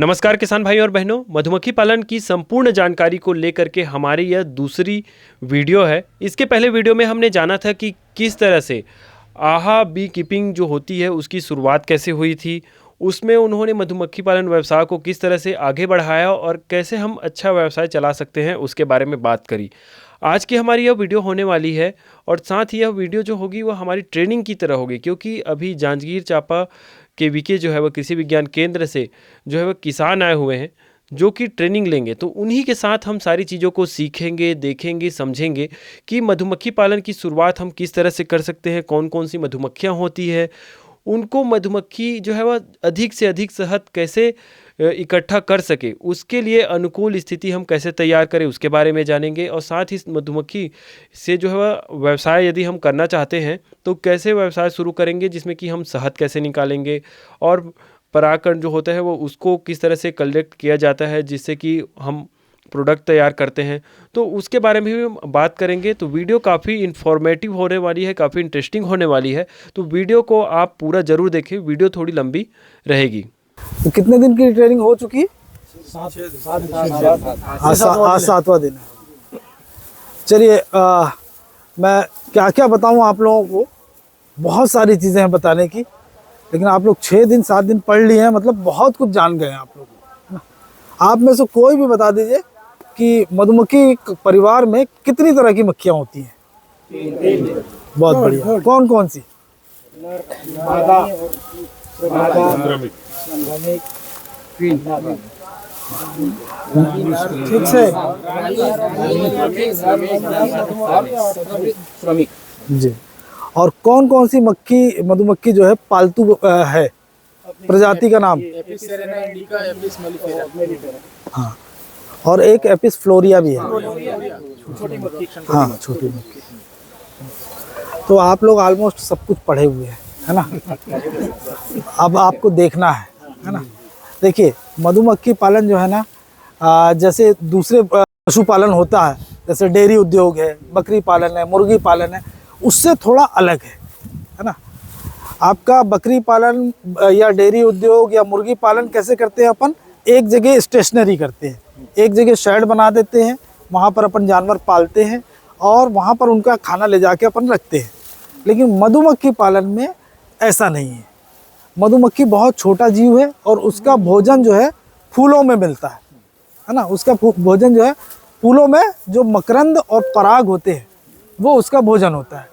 नमस्कार किसान भाई और बहनों, मधुमक्खी पालन की संपूर्ण जानकारी को लेकर के हमारी यह दूसरी वीडियो है। इसके पहले वीडियो में हमने जाना था कि किस तरह से आहा बी कीपिंग जो होती है उसकी शुरुआत कैसे हुई थी। उसमें उन्होंने मधुमक्खी पालन व्यवसाय को किस तरह से आगे बढ़ाया और कैसे हम अच्छा व्यवसाय चला सकते हैं उसके बारे में बात करी। आज की हमारी यह वीडियो होने वाली है और साथ ही यह वीडियो जो होगी वह हमारी ट्रेनिंग की तरह होगी, क्योंकि अभी जांजगीर चांपा के वीके जो है वह कृषि विज्ञान केंद्र से जो है वह किसान आए हुए हैं जो कि ट्रेनिंग लेंगे। तो उन्हीं के साथ हम सारी चीज़ों को सीखेंगे, देखेंगे, समझेंगे कि मधुमक्खी पालन की शुरुआत हम किस तरह से कर सकते हैं, कौन कौन सी मधुमक्खियाँ होती है, उनको मधुमक्खी जो है वह अधिक से अधिक शहद कैसे इकट्ठा कर सके, उसके लिए अनुकूल स्थिति हम कैसे तैयार करें उसके बारे में जानेंगे। और साथ ही मधुमक्खी से जो है वह व्यवसाय यदि हम करना चाहते हैं तो कैसे व्यवसाय शुरू करेंगे, जिसमें कि हम शहद कैसे निकालेंगे और परागकण जो होता है वो उसको किस तरह से कलेक्ट किया जाता है जिससे कि हम प्रोडक्ट तैयार करते हैं, तो उसके बारे में भी हम बात करेंगे। तो वीडियो काफ़ी इन्फॉर्मेटिव होने वाली है, काफ़ी इंटरेस्टिंग होने वाली है, तो वीडियो को आप पूरा ज़रूर देखें, वीडियो थोड़ी लंबी रहेगी। तो कितने दिन की ट्रेनिंग हो चुकी? आज 7वां दिन है। चलिए, मैं क्या क्या बताऊं आप लोगों को, बहुत सारी चीज़ें हैं बताने की, लेकिन आप लोग 6 दिन 7 दिन पढ़ लिए हैं, मतलब बहुत कुछ जान गए हैं आप लोग, है ना। आप में से कोई भी बता दीजिए कि मधुमक्खी परिवार में कितनी तरह की मक्खियाँ होती हैं? बहुत बढ़िया। कौन कौन सी? ठीक से जी। और कौन कौन सी मधुमक्खी जो है पालतू है, प्रजाति का नाम? हाँ, और एक एपिस फ्लोरिया भी है। हाँ, छोटी मक्खी। तो आप लोग ऑलमोस्ट सब कुछ पढ़े हुए हैं, है ना। अब आपको देखना है ना। देखिए, मधुमक्खी पालन जो है ना, जैसे दूसरे पशुपालन होता है, जैसे डेयरी उद्योग है, बकरी पालन है, मुर्गी पालन है, उससे थोड़ा अलग है ना। आपका बकरी पालन या डेयरी उद्योग या मुर्गी पालन कैसे करते हैं? अपन एक जगह स्टेशनरी करते हैं, एक जगह शेड बना देते हैं, वहाँ पर अपन जानवर पालते हैं और वहाँ पर उनका खाना ले जाके अपन रखते हैं। लेकिन मधुमक्खी पालन में ऐसा नहीं है। मधुमक्खी बहुत छोटा जीव है और उसका भोजन जो है फूलों में मिलता है ना। उसका भोजन जो है फूलों में जो मकरंद और पराग होते हैं वो उसका भोजन होता है।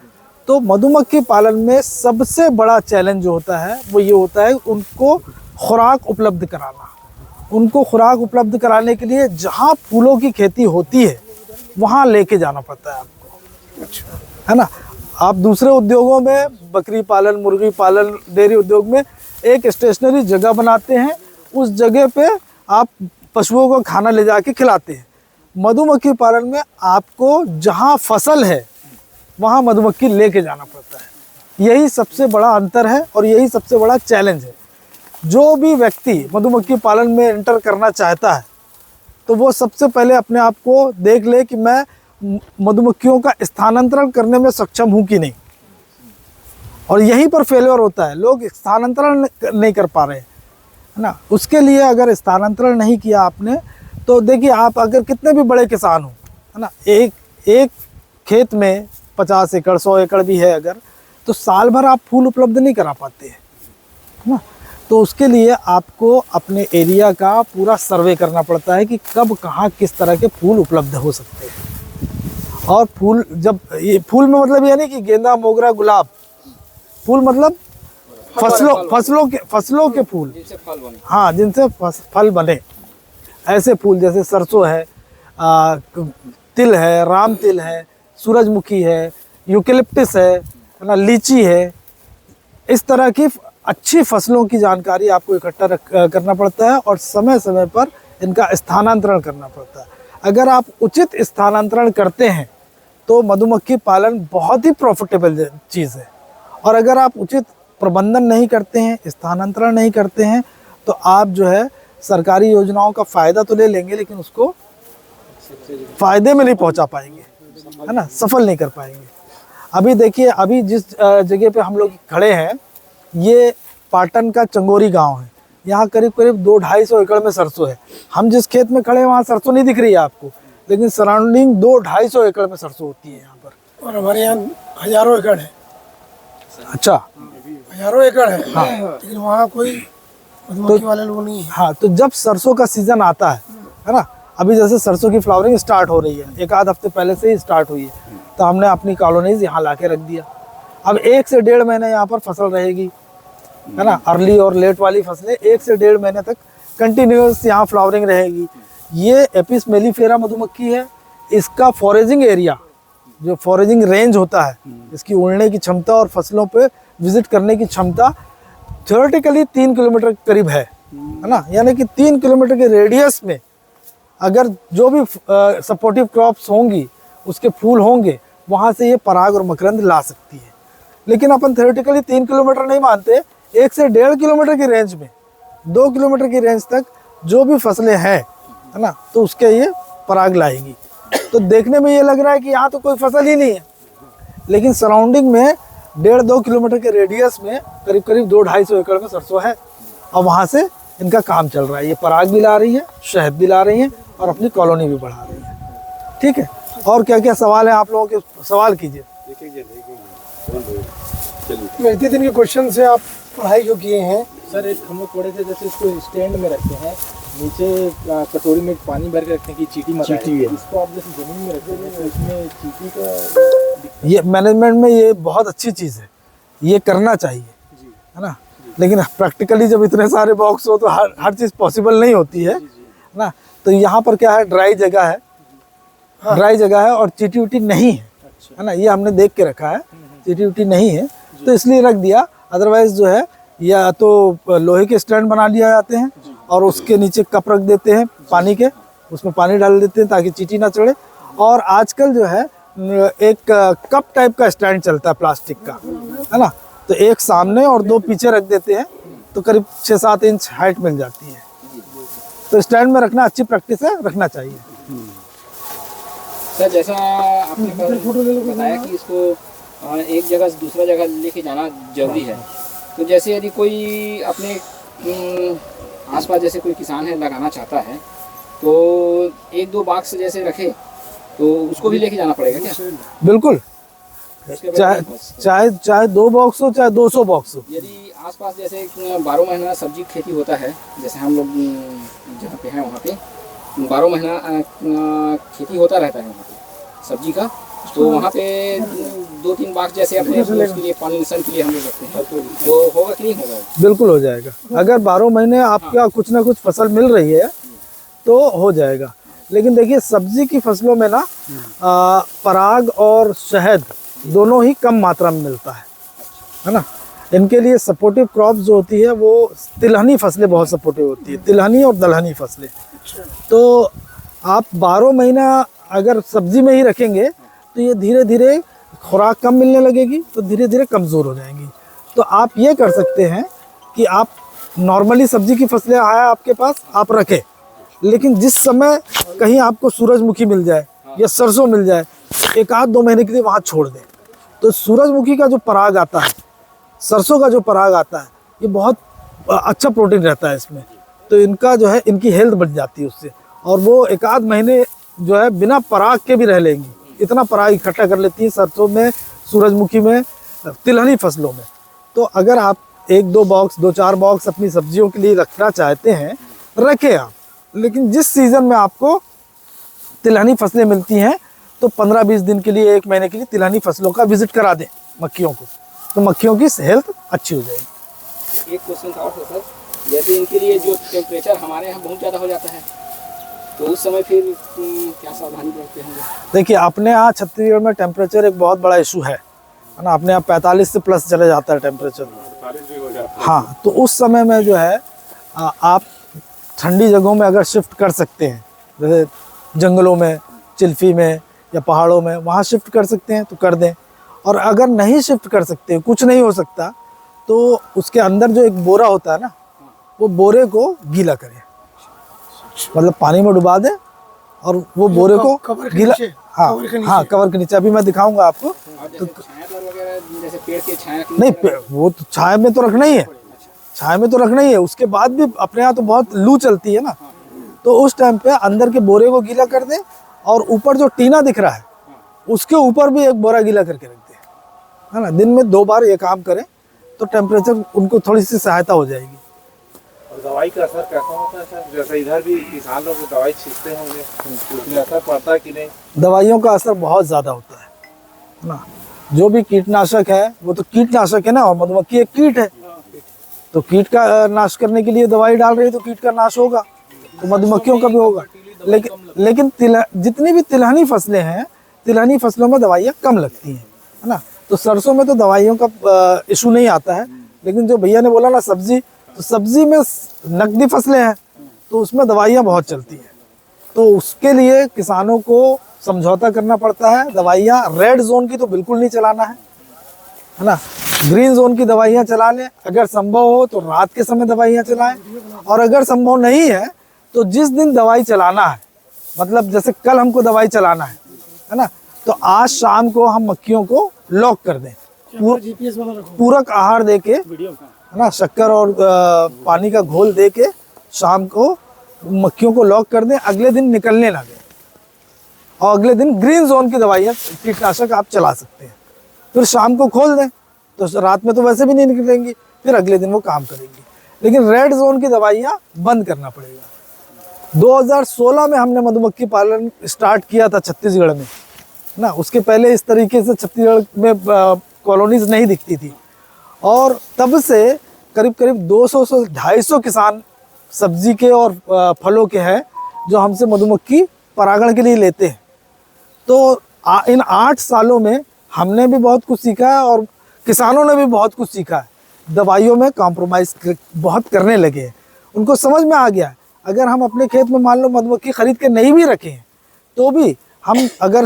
तो मधुमक्खी पालन में सबसे बड़ा चैलेंज जो होता है वो ये होता है उनको खुराक उपलब्ध कराना। उनको खुराक उपलब्ध कराने के लिए जहाँ फूलों की खेती होती है वहाँ लेके जाना पड़ता है आपको, है ना। आप दूसरे उद्योगों में, बकरी पालन, मुर्गी पालन, डेयरी उद्योग में एक स्टेशनरी जगह बनाते हैं, उस जगह पे आप पशुओं को खाना ले जाके खिलाते हैं। मधुमक्खी पालन में आपको जहाँ फसल है वहाँ मधुमक्खी लेके जाना पड़ता है। यही सबसे बड़ा अंतर है और यही सबसे बड़ा चैलेंज है। जो भी व्यक्ति मधुमक्खी पालन में एंटर करना चाहता है तो वो सबसे पहले अपने आप को देख ले कि मैं मधुमक्खियों का स्थानांतरण करने में सक्षम हूँ कि नहीं। और यहीं पर फेलियर होता है, लोग स्थानांतरण नहीं कर पा रहे हैं, है ना। उसके लिए अगर स्थानांतरण नहीं किया आपने तो देखिए, आप अगर कितने भी बड़े किसान हो, है ना, एक खेत में 50 एकड़ 100 एकड़ भी है अगर, तो साल भर आप फूल उपलब्ध नहीं करा पाते हैं, है ना। तो उसके लिए आपको अपने एरिया का पूरा सर्वे करना पड़ता है कि कब कहाँ किस तरह के फूल उपलब्ध हो सकते हैं। और फूल, जब ये फूल में मतलब ये नहीं कि गेंदा, मोगरा, गुलाब, फूल मतलब फसलों के फूल, हाँ, जिनसे फल बने, ऐसे फूल जैसे सरसों है, तिल है, राम तिल है, सूरजमुखी है, यूकेलिप्टस है ना, लीची है। इस तरह की अच्छी फसलों की जानकारी आपको इकट्ठा करना पड़ता है और समय समय पर इनका स्थानांतरण करना पड़ता है। अगर आप उचित स्थानांतरण करते हैं तो मधुमक्खी पालन बहुत ही प्रॉफिटेबल चीज़ है। और अगर आप उचित प्रबंधन नहीं करते हैं, स्थानांतरण नहीं करते हैं, तो आप जो है सरकारी योजनाओं का फ़ायदा तो ले लेंगे लेकिन उसको फ़ायदे में नहीं पहुंचा पाएंगे, है ना, सफल नहीं कर पाएंगे। अभी देखिए, अभी जिस जगह पे हम लोग खड़े हैं ये पाटन का चंगोरी गांव है। यहाँ करीब करीब 200-250 एकड़ में सरसों है। हम जिस खेत में खड़े हैं वहाँ सरसों नहीं दिख रही है आपको, लेकिन सराउंडिंग 200-250 एकड़ में सरसों होती है यहाँ पर। और हमारे यहाँ हजारों एकड़ है, अच्छा, हजारों एकड़ है। लेकिन वहाँ कोई मधुमक्खी वाले लोग नहीं है। हाँ, तो जब सरसों का सीजन आता है ना, अभी जैसे सरसों की फ्लावरिंग स्टार्ट हो रही है, एक आध हफ्ते पहले से ही स्टार्ट हुई है, तो हमने अपनी कॉलोनीज यहाँ ला के रख दिया। अब 1 से 1.5 महीने यहाँ पर फसल रहेगी, है ना, अर्ली और लेट वाली फसलें 1 से 1.5 महीने तक कंटिन्यूस यहाँ फ्लावरिंग रहेगी। ये एपिस मेलिफेरा मधुमक्खी है। इसका फॉरेजिंग एरिया, जो फॉरेजिंग रेंज होता है, इसकी उड़ने की क्षमता और फसलों पे विजिट करने की क्षमता थ्योरेटिकली 3 किलोमीटर करीब है ना, यानी कि 3 किलोमीटर के रेडियस में अगर जो भी सपोर्टिव क्रॉप्स होंगी, उसके फूल होंगे, वहाँ से ये पराग और मकरंद ला सकती है। लेकिन अपन थ्योरेटिकली 3 किलोमीटर नहीं मानते, 1 से 1.5 किलोमीटर की रेंज में, 2 किलोमीटर की रेंज तक जो भी फसलें हैं, है ना, तो उसके ये पराग लाएगी। तो देखने में ये लग रहा है कि यहाँ तो कोई फसल ही नहीं है, लेकिन सराउंडिंग में 1.5-2 किलोमीटर के रेडियस में करीब करीब 200-250 एकड़ में सरसों है, और वहाँ से इनका काम चल रहा है। ये पराग भी ला रही है, शहद भी ला रही है, और अपनी कॉलोनी भी बढ़ा रही है। ठीक है, और क्या क्या सवाल है आप लोगों के, सवाल कीजिए। तो इतने दिन के क्वेश्चन से आप पढ़ाई जो किए हैं, सर एक हम लोग पढ़े थे, जैसे इसको स्टैंड में रखते हैं, नीचे कटोरी में पानी भर के रखते हैं कि चींटी मत आए। इसको आप जैसे जमीन में रखते हैं तो इसमें चींटी का, ये मैनेजमेंट में ये बहुत अच्छी चीज़ है, ये करना चाहिए, है ना। लेकिन प्रैक्टिकली जब इतने सारे बॉक्स हो तो हर चीज़ पॉसिबल नहीं होती है ना। तो यहाँ पर क्या है, ड्राई जगह है, ड्राई जगह है और चींटी उटी नहीं है ना, ये हमने देख के रखा है, चींटी उटी नहीं है तो इसलिए रख दिया। अदरवाइज जो है, या तो लोहे के स्टैंड बना लिया जाते हैं और उसके नीचे कप रख देते हैं पानी के, उसमें पानी डाल देते हैं ताकि चींटी ना चढ़े। और आजकल जो है एक कप टाइप का स्टैंड चलता है प्लास्टिक का, है ना, तो एक सामने और 2 पीछे रख देते हैं, तो करीब 6-7 इंच हाइट मिल जाती है। तो स्टैंड में रखना अच्छी प्रैक्टिस है, रखना चाहिए। सर जैसा आपने बताया कि इसको एक जगह से दूसरा जगह लेके जाना जरूरी है, तो जैसे यदि कोई अपने आसपास जैसे कोई किसान है लगाना चाहता है, तो 1-2 बाक्स जैसे रखे तो उसको भी लेके जाना पड़ेगा क्या? बिल्कुल, चाहे 2 बॉक्स हो, चाहे 200 बॉक्स हो। यदि आसपास जैसे 12 महीना सब्जी खेती होता है, जैसे हम लोग जहाँ पे हैं वहाँ पे 12 महीना खेती होता रहता है वहाँ पे सब्जी का, तो वहाँ पे 2-3 बाक्स जैसे अपने उसके लिए पॉलिनेशन के लिए हम लोग रखते हैं, तो होगा कि नहीं होगा? बिल्कुल हो जाएगा। अगर 12 महीने आपका कुछ ना कुछ फसल मिल रही है तो हो जाएगा। लेकिन देखिए, सब्जी की फसलों में ना पराग और शहद दोनों ही कम मात्रा में मिलता है ना। इनके लिए सपोर्टिव क्रॉप्स जो होती है वो तिलहनी फसलें बहुत सपोर्टिव होती है, तिलहनी और दलहनी फसलें। तो आप 12 महीना अगर सब्जी में ही रखेंगे तो ये धीरे धीरे खुराक कम मिलने लगेगी, तो धीरे धीरे कमज़ोर हो जाएंगी। तो आप ये कर सकते हैं कि आप नॉर्मली सब्जी की फसलें आया आपके पास, आप रखें, लेकिन जिस समय कहीं आपको सूरजमुखी मिल जाए या सरसों मिल जाए, 1-2 महीने के लिए वहाँ छोड़ दें। तो सूरजमुखी का जो पराग आता है, सरसों का जो पराग आता है, ये बहुत अच्छा प्रोटीन रहता है इसमें, तो इनका जो है, इनकी हेल्थ बढ़ जाती है उससे, और वो 1-8 महीने जो है बिना पराग के भी रह लेंगी। इतना पराग इकट्ठा कर लेती है सरसों में, सूरजमुखी में, तिलहनी फसलों में। तो अगर आप 1-2 बॉक्स, 2-4 बॉक्स अपनी सब्जियों के लिए रखना चाहते हैं, रखें आप। लेकिन जिस सीज़न में आपको तिलहनी फसलें मिलती हैं, तो 15-20 दिन के लिए, 1 महीने के लिए तिलहनी फसलों का विजिट करा दें मक्खियों को, तो मक्खियों की हेल्थ अच्छी हो जाएगी। एक क्वेश्चन था और सर, जैसे इनके लिए जो टेम्परेचर हमारे यहाँ बहुत ज़्यादा हो जाता है, तो उस समय फिर क्या सावधानी बरतते हैं? देखिए, अपने यहाँ छत्तीसगढ़ में टेम्परेचर एक बहुत बड़ा इशू है ना। अपने यहाँ 45 से प्लस चले जाता है टेम्परेचर। हाँ, तो उस समय में जो है आप ठंडी जगहों में अगर शिफ्ट कर सकते हैं, जैसे जंगलों में, चिल्फी में या पहाड़ों में, वहाँ शिफ्ट कर सकते हैं तो कर दें। और अगर नहीं शिफ्ट कर सकते, कुछ नहीं हो सकता, तो उसके अंदर जो एक बोरा होता है ना, वो बोरे को गीला करें, मतलब पानी में डुबा दें और वो बोरे को गीला, हाँ, कवर के नीचे। अभी मैं दिखाऊंगा आपको। तो जैसे पेड़ के छाया नहीं, वो तो छाया में तो रखना ही है, छाया में तो रखना ही है, उसके बाद भी अपने यहाँ तो बहुत लू चलती है ना, तो उस टाइम पे अंदर के बोरे को गीला कर दें और ऊपर जो टीना दिख रहा है उसके ऊपर भी एक बोरा गीला करके रख दें, है ना। दिन में 2 बार ये काम करें तो टेम्परेचर उनको थोड़ी सी सहायता हो जाएगी। और दवाई का असर कैसा होता है सर? जैसे इधर भी किसान लोग दवाई छींटते होंगे, उसमें असर पड़ता है कि नहीं? दवाइयों का असर बहुत ज़्यादा होता है ना। जो भी कीटनाशक है वो तो कीटनाशक है ना, और मधुमक्खी एक कीट है, तो कीट का नाश करने के लिए दवाई डाल रही है तो कीट का नाश होगा, तो मधुमक्खियों का भी होगा। लेकिन जितनी भी तिलहनी फसलें हैं, तिलहनी फसलों में दवाइयाँ कम लगती हैं, है ना। तो सरसों में तो दवाइयों का इशू नहीं आता है, लेकिन जो भैया ने बोला ना सब्जी, तो सब्जी में नकदी फसलें हैं तो उसमें दवाइयाँ बहुत चलती हैं, तो उसके लिए किसानों को समझौता करना पड़ता है। दवाइयाँ रेड जोन की तो बिल्कुल नहीं चलाना है ना। ग्रीन जोन की दवाइयाँ चला लें, अगर संभव हो तो रात के समय दवाइयाँ चलाएं, और अगर संभव नहीं है तो जिस दिन दवाई चलाना है, मतलब जैसे कल हमको दवाई चलाना है ना, तो आज शाम को हम मक्खियों को लॉक कर दें, पूरक आहार दे के, है ना, शक्कर और पानी का घोल दे के शाम को मक्खियों को लॉक कर दें, अगले दिन निकलने ना दें, और अगले दिन ग्रीन जोन की दवाइयाँ कीटनाशक आप चला सकते हैं। फिर शाम को खोल दें तो रात में तो वैसे भी नहीं निकलेंगी, फिर अगले दिन वो काम करेंगी। लेकिन रेड जोन की दवाइयाँ बंद करना पड़ेगा। 2016 में हमने मधुमक्खी पालन स्टार्ट किया था छत्तीसगढ़ में ना, उसके पहले इस तरीके से छत्तीसगढ़ में कॉलोनीज नहीं दिखती थी, और तब से करीब करीब 200 से 250 किसान सब्जी के और फलों के हैं जो हमसे मधुमक्खी परागण के लिए लेते हैं। तो इन 8 सालों में हमने भी बहुत कुछ सीखा है और किसानों ने भी बहुत कुछ सीखा है। दवाइयों में कॉम्प्रोमाइज़ बहुत करने लगे हैं, उनको समझ में आ गया है। अगर हम अपने खेत में मान लो मधुमक्खी खरीद के नहीं भी रखें तो भी हम अगर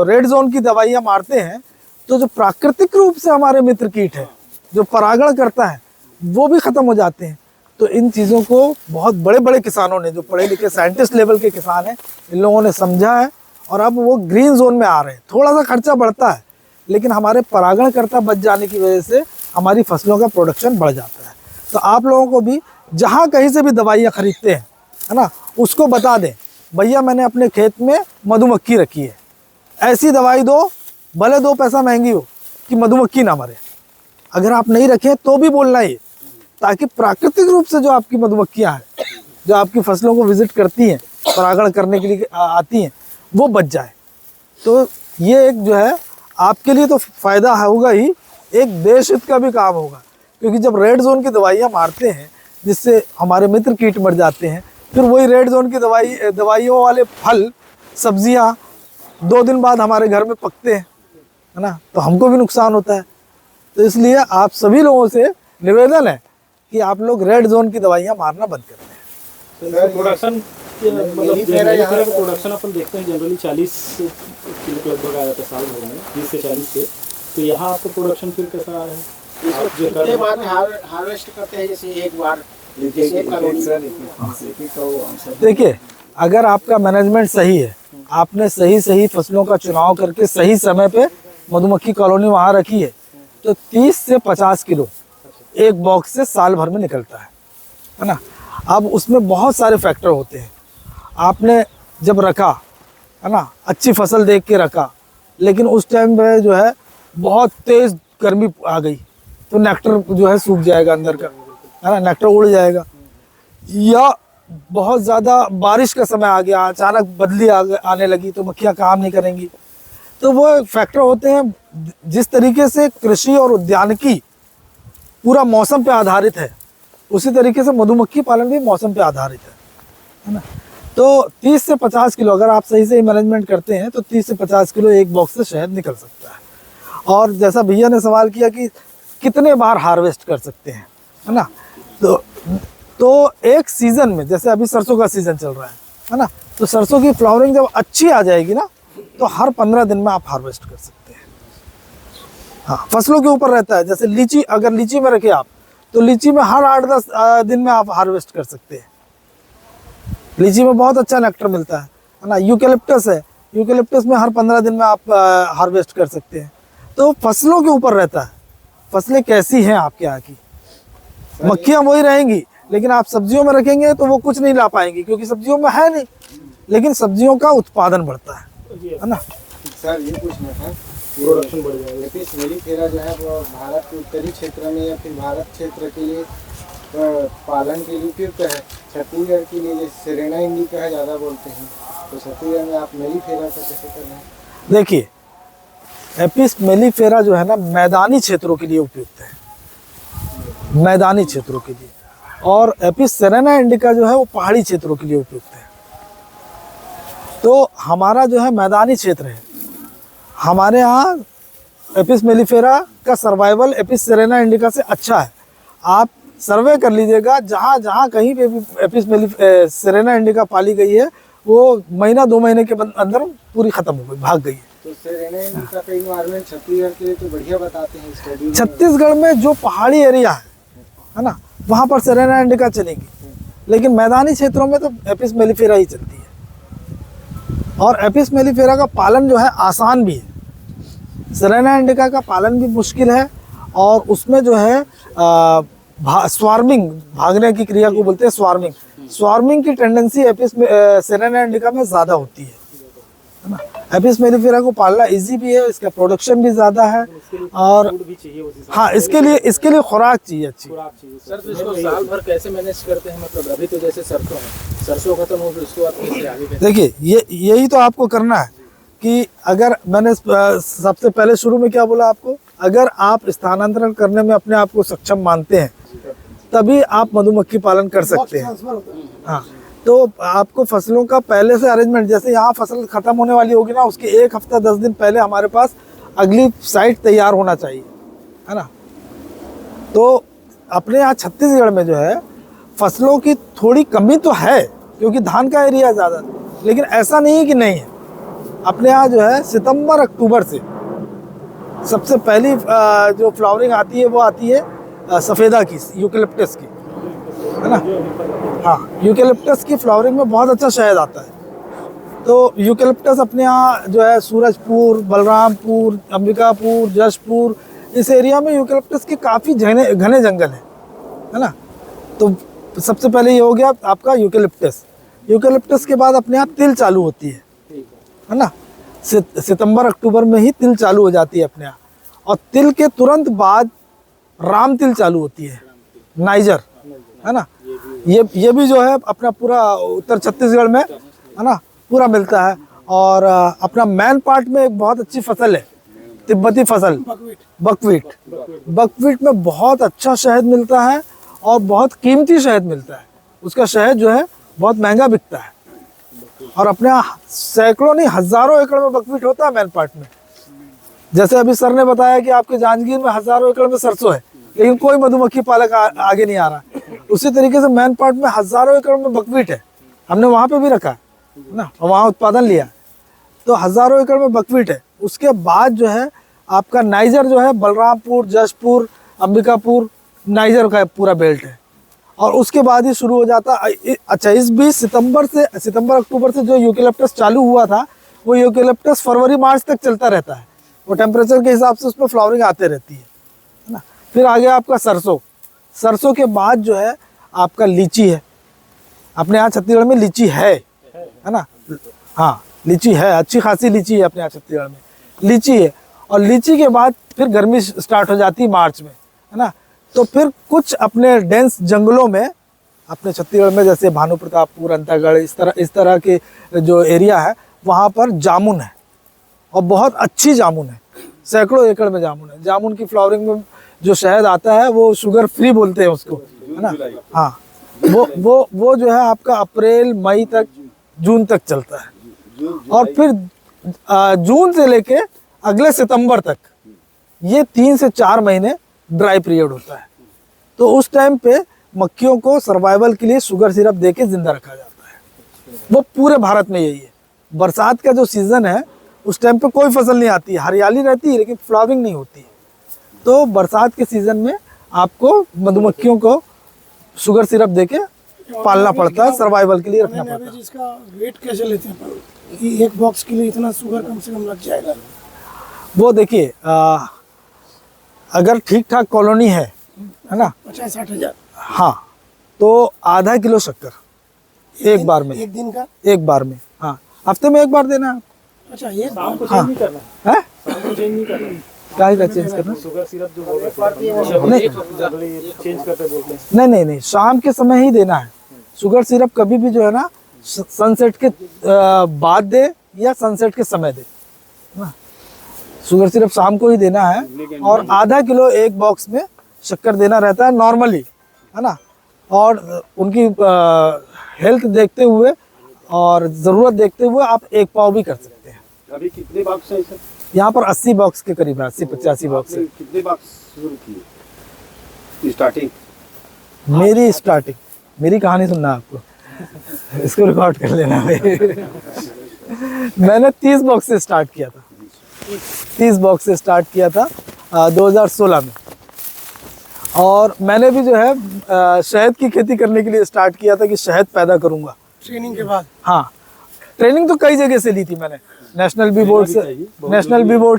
रेड जोन की दवाइयाँ मारते हैं तो जो प्राकृतिक रूप से हमारे मित्र कीट है जो परागण करता है वो भी ख़त्म हो जाते हैं। तो इन चीज़ों को बहुत बड़े बड़े किसानों ने, जो पढ़े लिखे साइंटिस्ट लेवल के किसान हैं, इन लोगों ने समझा है, और अब वो ग्रीन जोन में आ रहे हैं। थोड़ा सा खर्चा बढ़ता है, लेकिन हमारे परागणकर्ता बच जाने की वजह से हमारी फसलों का प्रोडक्शन बढ़ जाता है। तो आप लोगों को भी जहाँ कहीं से भी दवाइयाँ खरीदते हैं, है ना, उसको बता दें, भैया मैंने अपने खेत में मधुमक्खी रखी है, ऐसी दवाई दो, भले 2 पैसा महंगी हो, कि मधुमक्खी ना मरे। अगर आप नहीं रखें तो भी बोलना ही, ताकि प्राकृतिक रूप से जो आपकी मधुमक्खियाँ हैं, जो आपकी फसलों को विजिट करती हैं, परागण करने के लिए आती हैं, वो बच जाए। तो ये एक जो है आपके लिए तो फ़ायदा होगा ही, एक देश हित का भी काम होगा, क्योंकि जब रेड जोन की दवाइयाँ मारते हैं जिससे हमारे मित्र कीट मर जाते हैं, फिर वही रेड जोन की दवाइयों वाले फल सब्जियाँ 2 दिन बाद हमारे घर में पकते हैं, है ना, तो हमको भी नुकसान होता है। तो इसलिए आप सभी लोगों से निवेदन है कि आप लोग रेड जोन की दवाइयाँ मारना बंद कर दें। प्रोडक्शन मतलब प्रोडक्शन अपन देखते हैं जनरली 40 किलो के लगभग आ जाता है साल भर में, 20 से 40 के। तो यहाँ आपको प्रोडक्शन फिर कैसा आ रहा है? कितने बार हार्वेस्ट करते हैं? जैसे एक बार देखिए, अगर आपका मैनेजमेंट सही है, आपने सही सफलों का चुनाव करके सही समय पे मधुमक्खी कॉलोनी वहाँ रखी है, तो 30 से 50 किलो एक बॉक्स से साल भर में निकलता है ना। अब उसमें बहुत सारे फैक्टर होते हैं। आपने जब रखा, है ना, अच्छी फसल देख के रखा, लेकिन उस टाइम पे जो है बहुत तेज़ गर्मी आ गई, तो नेक्टर जो है सूख जाएगा अंदर का, है ना, नेक्टर उड़ जाएगा। या बहुत ज़्यादा बारिश का समय आ गया, अचानक बदली आने लगी, तो मक्खियाँ काम नहीं करेंगी। तो वो फैक्टर होते हैं। जिस तरीके से कृषि और उद्यानिकी पूरा मौसम पे आधारित है, उसी तरीके से मधुमक्खी पालन भी मौसम पे आधारित है ना। तो 30 से 50 किलो अगर आप सही से मैनेजमेंट करते हैं तो 30 से 50 किलो एक बॉक्स से शहद निकल सकता है। और जैसा भैया ने सवाल किया कि कितने बार हार्वेस्ट कर सकते हैं, है ना, तो एक सीज़न में, जैसे अभी सरसों का सीज़न चल रहा है ना, तो सरसों की फ्लावरिंग जब अच्छी आ जाएगी ना, तो हर 15 दिन में आप हार्वेस्ट कर सकते हैं। हाँ, फसलों के ऊपर रहता है। जैसे लीची, अगर लीची में रखे आप, तो लीची में हर 8-10 दिन में आप हार्वेस्ट कर सकते हैं। लीची में बहुत अच्छा नेक्टर मिलता है ना। यूकेलिप्टस है, यूकेलिप्टस में हर 15 दिन में आप हार्वेस्ट कर सकते हैं। तो फसलों के ऊपर रहता है, फसलें कैसी हैं आपके यहाँ की, मक्खियां वही रहेंगी, लेकिन आप सब्जियों में रखेंगे तो वो कुछ नहीं ला पाएंगी, क्योंकि सब्जियों में है नहीं, लेकिन सब्जियों का उत्पादन बढ़ता है ना। सर ये पूछना था, प्रोडक्शन बढ़ जाएगा। एपिस मेलिफेरा जो है वो भारत के उत्तरी क्षेत्र में या फिर भारत क्षेत्र के लिए पालन के लिए उपयुक्त है। छत्तीसगढ़ के लिए जैसे सेरेना इंडिका है ज़्यादा बोलते हैं, तो छत्तीसगढ़ में आप मेलिफेरा का कैसे कर रहे हैं? देखिए, एपिस मेलिफेरा जो है ना मैदानी क्षेत्रों के लिए उपयुक्त है, मैदानी क्षेत्रों के लिए, और एपिस सेरेना इंडिका जो है वो पहाड़ी क्षेत्रों के लिए उपयुक्त है। तो हमारा जो है मैदानी क्षेत्र है, हमारे यहाँ एपिस मेलिफेरा का सर्वाइवल एपिस सेरेना इंडिका से अच्छा है। आप सर्वे कर लीजिएगा, जहाँ जहाँ कहीं पे भी एपिस सेरेना इंडिका पाली गई है वो महीना 2 महीने के अंदर पूरी खत्म हो गई, भाग गई है। तो सेरेना इंडिका का इन्वायरमेंट छत्तीसगढ़ के लिए तो बढ़िया बताते हैं स्टडी। छत्तीसगढ़ में जो पहाड़ी एरिया है ना, वहाँ पर सेरेना इंडिका चलेगी, लेकिन मैदानी क्षेत्रों में तो एपिस मेलिफेरा ही चलती है। और एपिस मेलिफेरा का पालन जो है आसान भी है, सेरेना इंडिका का पालन भी मुश्किल है, और उसमें जो है स्वार्मिंग, भागने की क्रिया को बोलते हैं स्वार्मिंग, स्वार्मिंग की टेंडेंसी एपिस सेरेना इंडिका में ज़्यादा होती है ना। एपिस मेलिफेरा को पालना इजी भी है, इसका प्रोडक्शन भी ज़्यादा है, और फूड भी चाहिए उस हिसाब हाँ इसके लिए खुराक चाहिए अच्छी। खुराक चाहिए। सर तो इसको साल भर कैसे मैनेज करते हैं? मतलब अभी तो जैसे सरसों है, सरसों खत्म हो गई उसके बाद कैसे आगे कैसे? देखिए, यही तो आपको करना है कि अगर मैंने सबसे पहले शुरू में क्या बोला आपको, अगर आप स्थानांतरण करने में अपने आप को सक्षम मानते हैं तभी आप मधुमक्खी पालन कर सकते हैं। हाँ, तो आपको फसलों का पहले से अरेंजमेंट, जैसे यहाँ फसल खत्म होने वाली होगी ना, उसके 1 हफ्ता 10 दिन पहले हमारे पास अगली साइट तैयार होना चाहिए, है ना। तो अपने यहाँ छत्तीसगढ़ में जो है फसलों की थोड़ी कमी तो है, क्योंकि धान का एरिया ज़्यादा, लेकिन ऐसा नहीं है कि नहीं है। अपने यहाँ जो है सितंबर अक्टूबर से सबसे पहली जो फ्लावरिंग आती है वो आती है सफ़ेदा की, यूकेलिप्टस की, है ना। हाँ, यूकेलिप्टस की फ्लावरिंग में बहुत अच्छा शहद आता है। तो यूकेलिप्टस अपने यहाँ जो है सूरजपुर, बलरामपुर, अंबिकापुर, जशपुर, इस एरिया में यूकेलिप्टस के काफ़ी घने जंगल है ना। तो सबसे पहले ये हो गया आपका यूकेलिप्टस। यूकेलिप्टस के बाद अपने यहाँ तिल चालू होती है ना। सितंबर अक्टूबर में ही तिल चालू हो जाती है अपने यहाँ, और तिल के तुरंत बाद राम तिल चालू होती है, नाइजर, है ना। ये भी जो है अपना पूरा उत्तर छत्तीसगढ़ में, है ना, पूरा मिलता है। और अपना मैन पार्ट में एक बहुत अच्छी फसल है तिब्बती फसल, बकवीट। बकवीट में बहुत अच्छा शहद मिलता है और बहुत कीमती शहद मिलता है। उसका शहद जो है बहुत महंगा बिकता है, और अपने सैकड़ों नहीं हज़ारों एकड़ में बकवीट होता है मैन पार्ट में। जैसे अभी सर ने बताया कि आपके जांजगीर में हज़ारों एकड़ में सरसों है, लेकिन कोई मधुमक्खी पालक आगे नहीं आ रहा। उसी तरीके से मैन पार्ट में हज़ारों एकड़ में बकवीट है, हमने वहाँ पे भी रखा है ना, वहाँ उत्पादन लिया, तो हज़ारों एकड़ में बकवीट है। उसके बाद जो है आपका नाइजर जो है बलरामपुर, जशपुर, अंबिकापुर, नाइजर का पूरा बेल्ट है, और उसके बाद ही शुरू हो जाता। अच्छा, इस बीच सितंबर अक्टूबर से जो यूकेलिप्टस चालू हुआ था, वो यूकेलिप्टस फरवरी मार्च तक चलता रहता है। वो टेम्परेचर के हिसाब से उसमें फ्लावरिंग आते रहती है ना। फिर आ गया आपका सरसों। सरसों के बाद जो है आपका लीची है। अपने यहाँ छत्तीसगढ़ में लीची है ना। हाँ, लीची है, अच्छी खासी लीची है अपने यहाँ छत्तीसगढ़ में, लीची है। और लीची के बाद फिर गर्मी स्टार्ट हो जाती है मार्च में, है ना। तो फिर कुछ अपने डेंस जंगलों में अपने छत्तीसगढ़ में, जैसे भानु प्रतापपुर, अंतागढ़, इस तरह के जो एरिया है, वहाँ पर जामुन है, और बहुत अच्छी जामुन है, सैकड़ों एकड़ में जामुन है। जामुन की फ्लावरिंग में जो शहद आता है वो शुगर फ्री बोलते हैं उसको, है ना। हाँ, वो जो है आपका अप्रैल मई तक, जून तक चलता है, और फिर जून से लेके अगले सितंबर तक ये 3 से 4 महीने ड्राई पीरियड होता है। तो उस टाइम पे मक्खियों को सर्वाइवल के लिए शुगर सिरप देके जिंदा रखा जाता है। वो पूरे भारत में यही है। बरसात का जो सीज़न है उस टाइम पे कोई फसल नहीं आती है, हरियाली रहती है लेकिन फ्लावरिंग नहीं होती है। तो बरसात के सीज़न में आपको मधुमक्खियों को शुगर सिरप देके पालना पड़ता है, सर्वाइवल के लिए रखना पड़ता है। इसका वेट कैसे लेते हैं कि एक बॉक्स के लिए इतना शुगर कम से कम लग जाएगा? वो देखिए, अगर ठीक ठाक कॉलोनी है ना, 50-60 हज़ार। हाँ, तो आधा किलो शक्कर एक बार में, एक दिन का? एक बार में। हाँ, हफ्ते में एक बार देना है। अच्छा, ये शाम को चेंज नहीं करना है शाम को चेंज नहीं करना क्या का चेंज करना? शुगर सिरप जो बोल रहे हैं नहीं जनरली चेंज करते बोलते हैं। नहीं नहीं नहीं, शाम के समय ही देना है। शुगर सिरप कभी भी जो है ना सनसेट के बाद दे या सनसेट के समय दे ना। शुगर सिरप शाम को ही देना है और आधा किलो एक बॉक्स में शक्कर देना रहता है नॉर्मली, है ना। और उनकी हेल्थ देखते हुए और ज़रूरत देखते हुए आप एक पाव भी कर सकते हैं। अभी कितने बॉक्स है सर? यहाँ पर 80 बॉक्स के करीब है, 80-85 बॉक्स है। कितने बॉक्स शुरू किए स्टार्टिंग? मेरी स्टार्टिंग, मेरी कहानी सुनना है आपको, इसको रिकॉर्ड कर लेना भाई। मैंने 30 बॉक्स से स्टार्ट किया था, 30 बॉक्स से स्टार्ट किया था 2016 में। और मैंने भी जो है शहद की खेती करने के लिए स्टार्ट किया था कि शहद पैदा करूंगा। ट्रेनिंग के बाद? हाँ, ट्रेनिंग तो कई जगह से ली थी मैंने, नेशनल बी बोर्ड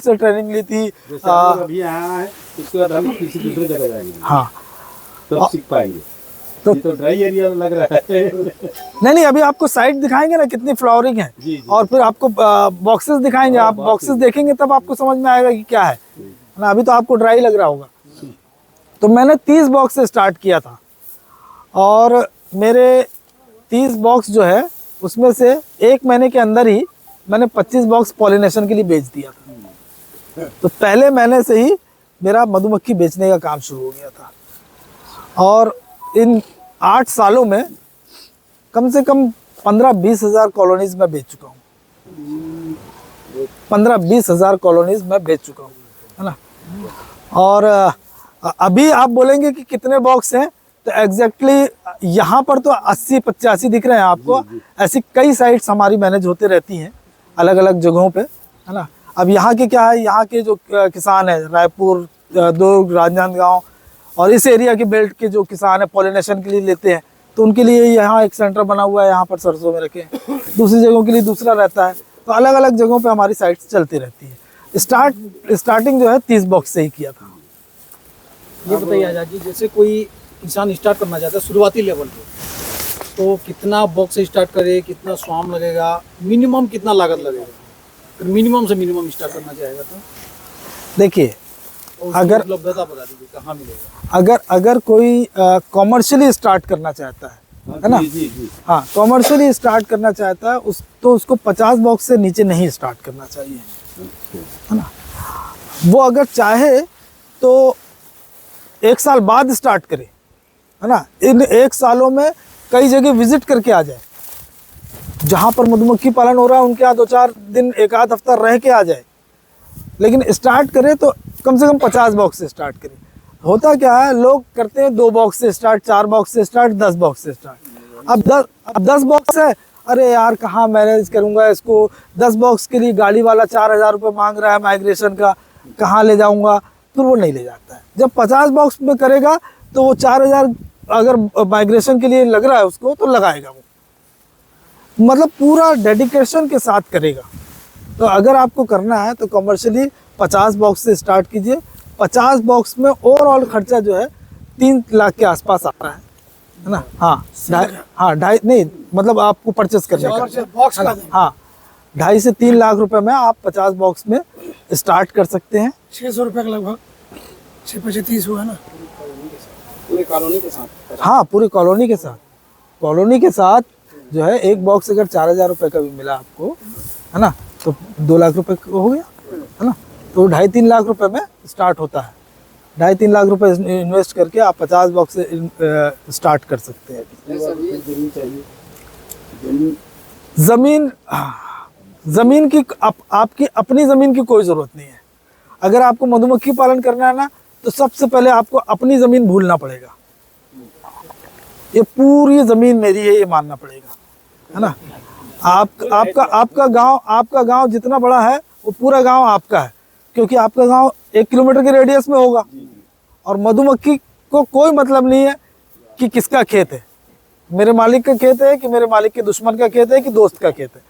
से ट्रेनिंग ली थी। अभी यहाँ है, उसके बाद हम किसी दूसरे जगह जाएंगे। हाँ, तो सीख पाएंगे। तो ये तो ड्राई एरिया लग रहा है। नहीं, अभी आपको साइट दिखाएंगे ना कितनी फ्लावरिंग है, और फिर आपको बॉक्सेस दिखाएंगे। आप बॉक्सेस देखेंगे तब आपको समझ में आएगा कि क्या है ना। अभी तो आपको ड्राई लग रहा होगा। तो मैंने 30 बॉक्स से स्टार्ट किया था और मेरे 30 बॉक्स जो है उसमें से एक महीने के अंदर ही मैंने 25 बॉक्स पॉलिनेशन के लिए बेच दिया था। तो पहले महीने से ही मेरा मधुमक्खी बेचने का काम शुरू हो गया था। और इन 8 सालों में कम से कम 15-20 हज़ार कॉलोनीज में बेच चुका हूँ। 15-20 हज़ार कॉलोनीज में बेच चुका हूँ, है ना। और अभी आप बोलेंगे कि कितने बॉक्स हैं, तो एग्जैक्टली यहाँ पर तो 80-85 दिख रहे हैं आपको। ऐसी कई साइट्स हमारी मैनेज होते रहती हैं अलग अलग जगहों पे, है ना। अब यहाँ के क्या है, यहाँ के जो किसान हैं रायपुर, दुर्ग, राजनांदगांव और इस एरिया के बेल्ट के जो किसान है पॉलिनेशन के लिए लेते हैं, तो उनके लिए यहाँ एक सेंटर बना हुआ है, यहाँ पर सरसों में रखे। दूसरी जगहों के लिए दूसरा रहता है। तो अलग अलग जगहों पे हमारी साइट्स चलती रहती है। स्टार्टिंग जो है 30 बॉक्स से ही किया था। ये बताइए आजाद जी, जैसे कोई किसान स्टार्ट करना चाहता है शुरुआती लेवल पे, तो कितना बॉक्स से स्टार्ट करे, कितना स्वाम लगेगा, मिनिमम कितना लागत लगेगा? अगर मिनिमम से मिनिमम स्टार्ट करना चाहेगा तो देखिए, अगर उपलब्धता बता दीजिए कहाँ मिलेगा। अगर कोई कॉमर्शियली स्टार्ट करना चाहता है ना, हाँ, कॉमर्शियली स्टार्ट करना चाहता है तो उसको 50 बॉक्स से नीचे नहीं स्टार्ट करना चाहिए, है ना। वो अगर चाहे तो 1 साल बाद स्टार्ट करे, है ना। इन 1 सालों में कई जगह विजिट करके आ जाए, जहाँ पर मधुमक्खी पालन हो रहा है उनके यहाँ 2-4 दिन, 1-आध हफ्ता रह के आ जाए। लेकिन स्टार्ट करे तो कम से कम 50 बॉक्स से स्टार्ट करे। होता क्या है, लोग करते हैं 2 बॉक्स से स्टार्ट, 4 बॉक्स से स्टार्ट, 10 बॉक्स से स्टार्ट। अब 10 बॉक्स है, अरे यार कहाँ मैनेज करूँगा इसको, 10 बॉक्स के लिए गाड़ी वाला 4,000 रुपये मांग रहा है माइग्रेशन का, कहाँ ले जाऊँगा, फिर वो नहीं ले जाता है। जब 50 बॉक्स में करेगा तो वो 4,000 अगर माइग्रेशन के लिए लग रहा है उसको, तो लगाएगा वो, मतलब पूरा डेडिकेशन के साथ करेगा। तो अगर आपको करना है तो कमर्शियली 50 बॉक्स से स्टार्ट कीजिए। 50 बॉक्स में ओवरऑल खर्चा जो है 3 लाख के आसपास आता है ना। हाँ, ढाई नहीं, मतलब आपको परचेस करने का बॉक्स का? हाँ, 2.5 से 3 लाख रुपए में आप 50 बॉक्स में स्टार्ट कर सकते हैं। 600 रुपये का लगभग, 6-25 हुआ ना पूरे कॉलोनी के साथ? हाँ, पूरी कॉलोनी के साथ जो है एक बॉक्स अगर 4,000 रुपये का भी मिला आपको, है ना, तो 2 लाख रुपए हो गया, है ना। तो 2.5-3 लाख रुपए में स्टार्ट होता है। 2.5-3 लाख रुपए इन्वेस्ट करके आप 50 बॉक्स से स्टार्ट कर सकते हैं। ज़मीन की आपकी अपनी ज़मीन की कोई ज़रूरत नहीं है। अगर आपको मधुमक्खी पालन करना है ना, तो सबसे पहले आपको अपनी ज़मीन भूलना पड़ेगा। ये पूरी ज़मीन मेरी है, ये मानना पड़ेगा, है ना। आपका गांव जितना बड़ा है वो पूरा गांव आपका है, क्योंकि आपका गांव 1 किलोमीटर के रेडियस में होगा। और मधुमक्खी को कोई मतलब नहीं है कि किसका खेत है, मेरे मालिक का खेत है कि मेरे मालिक के दुश्मन का खेत है कि दोस्त का खेत है।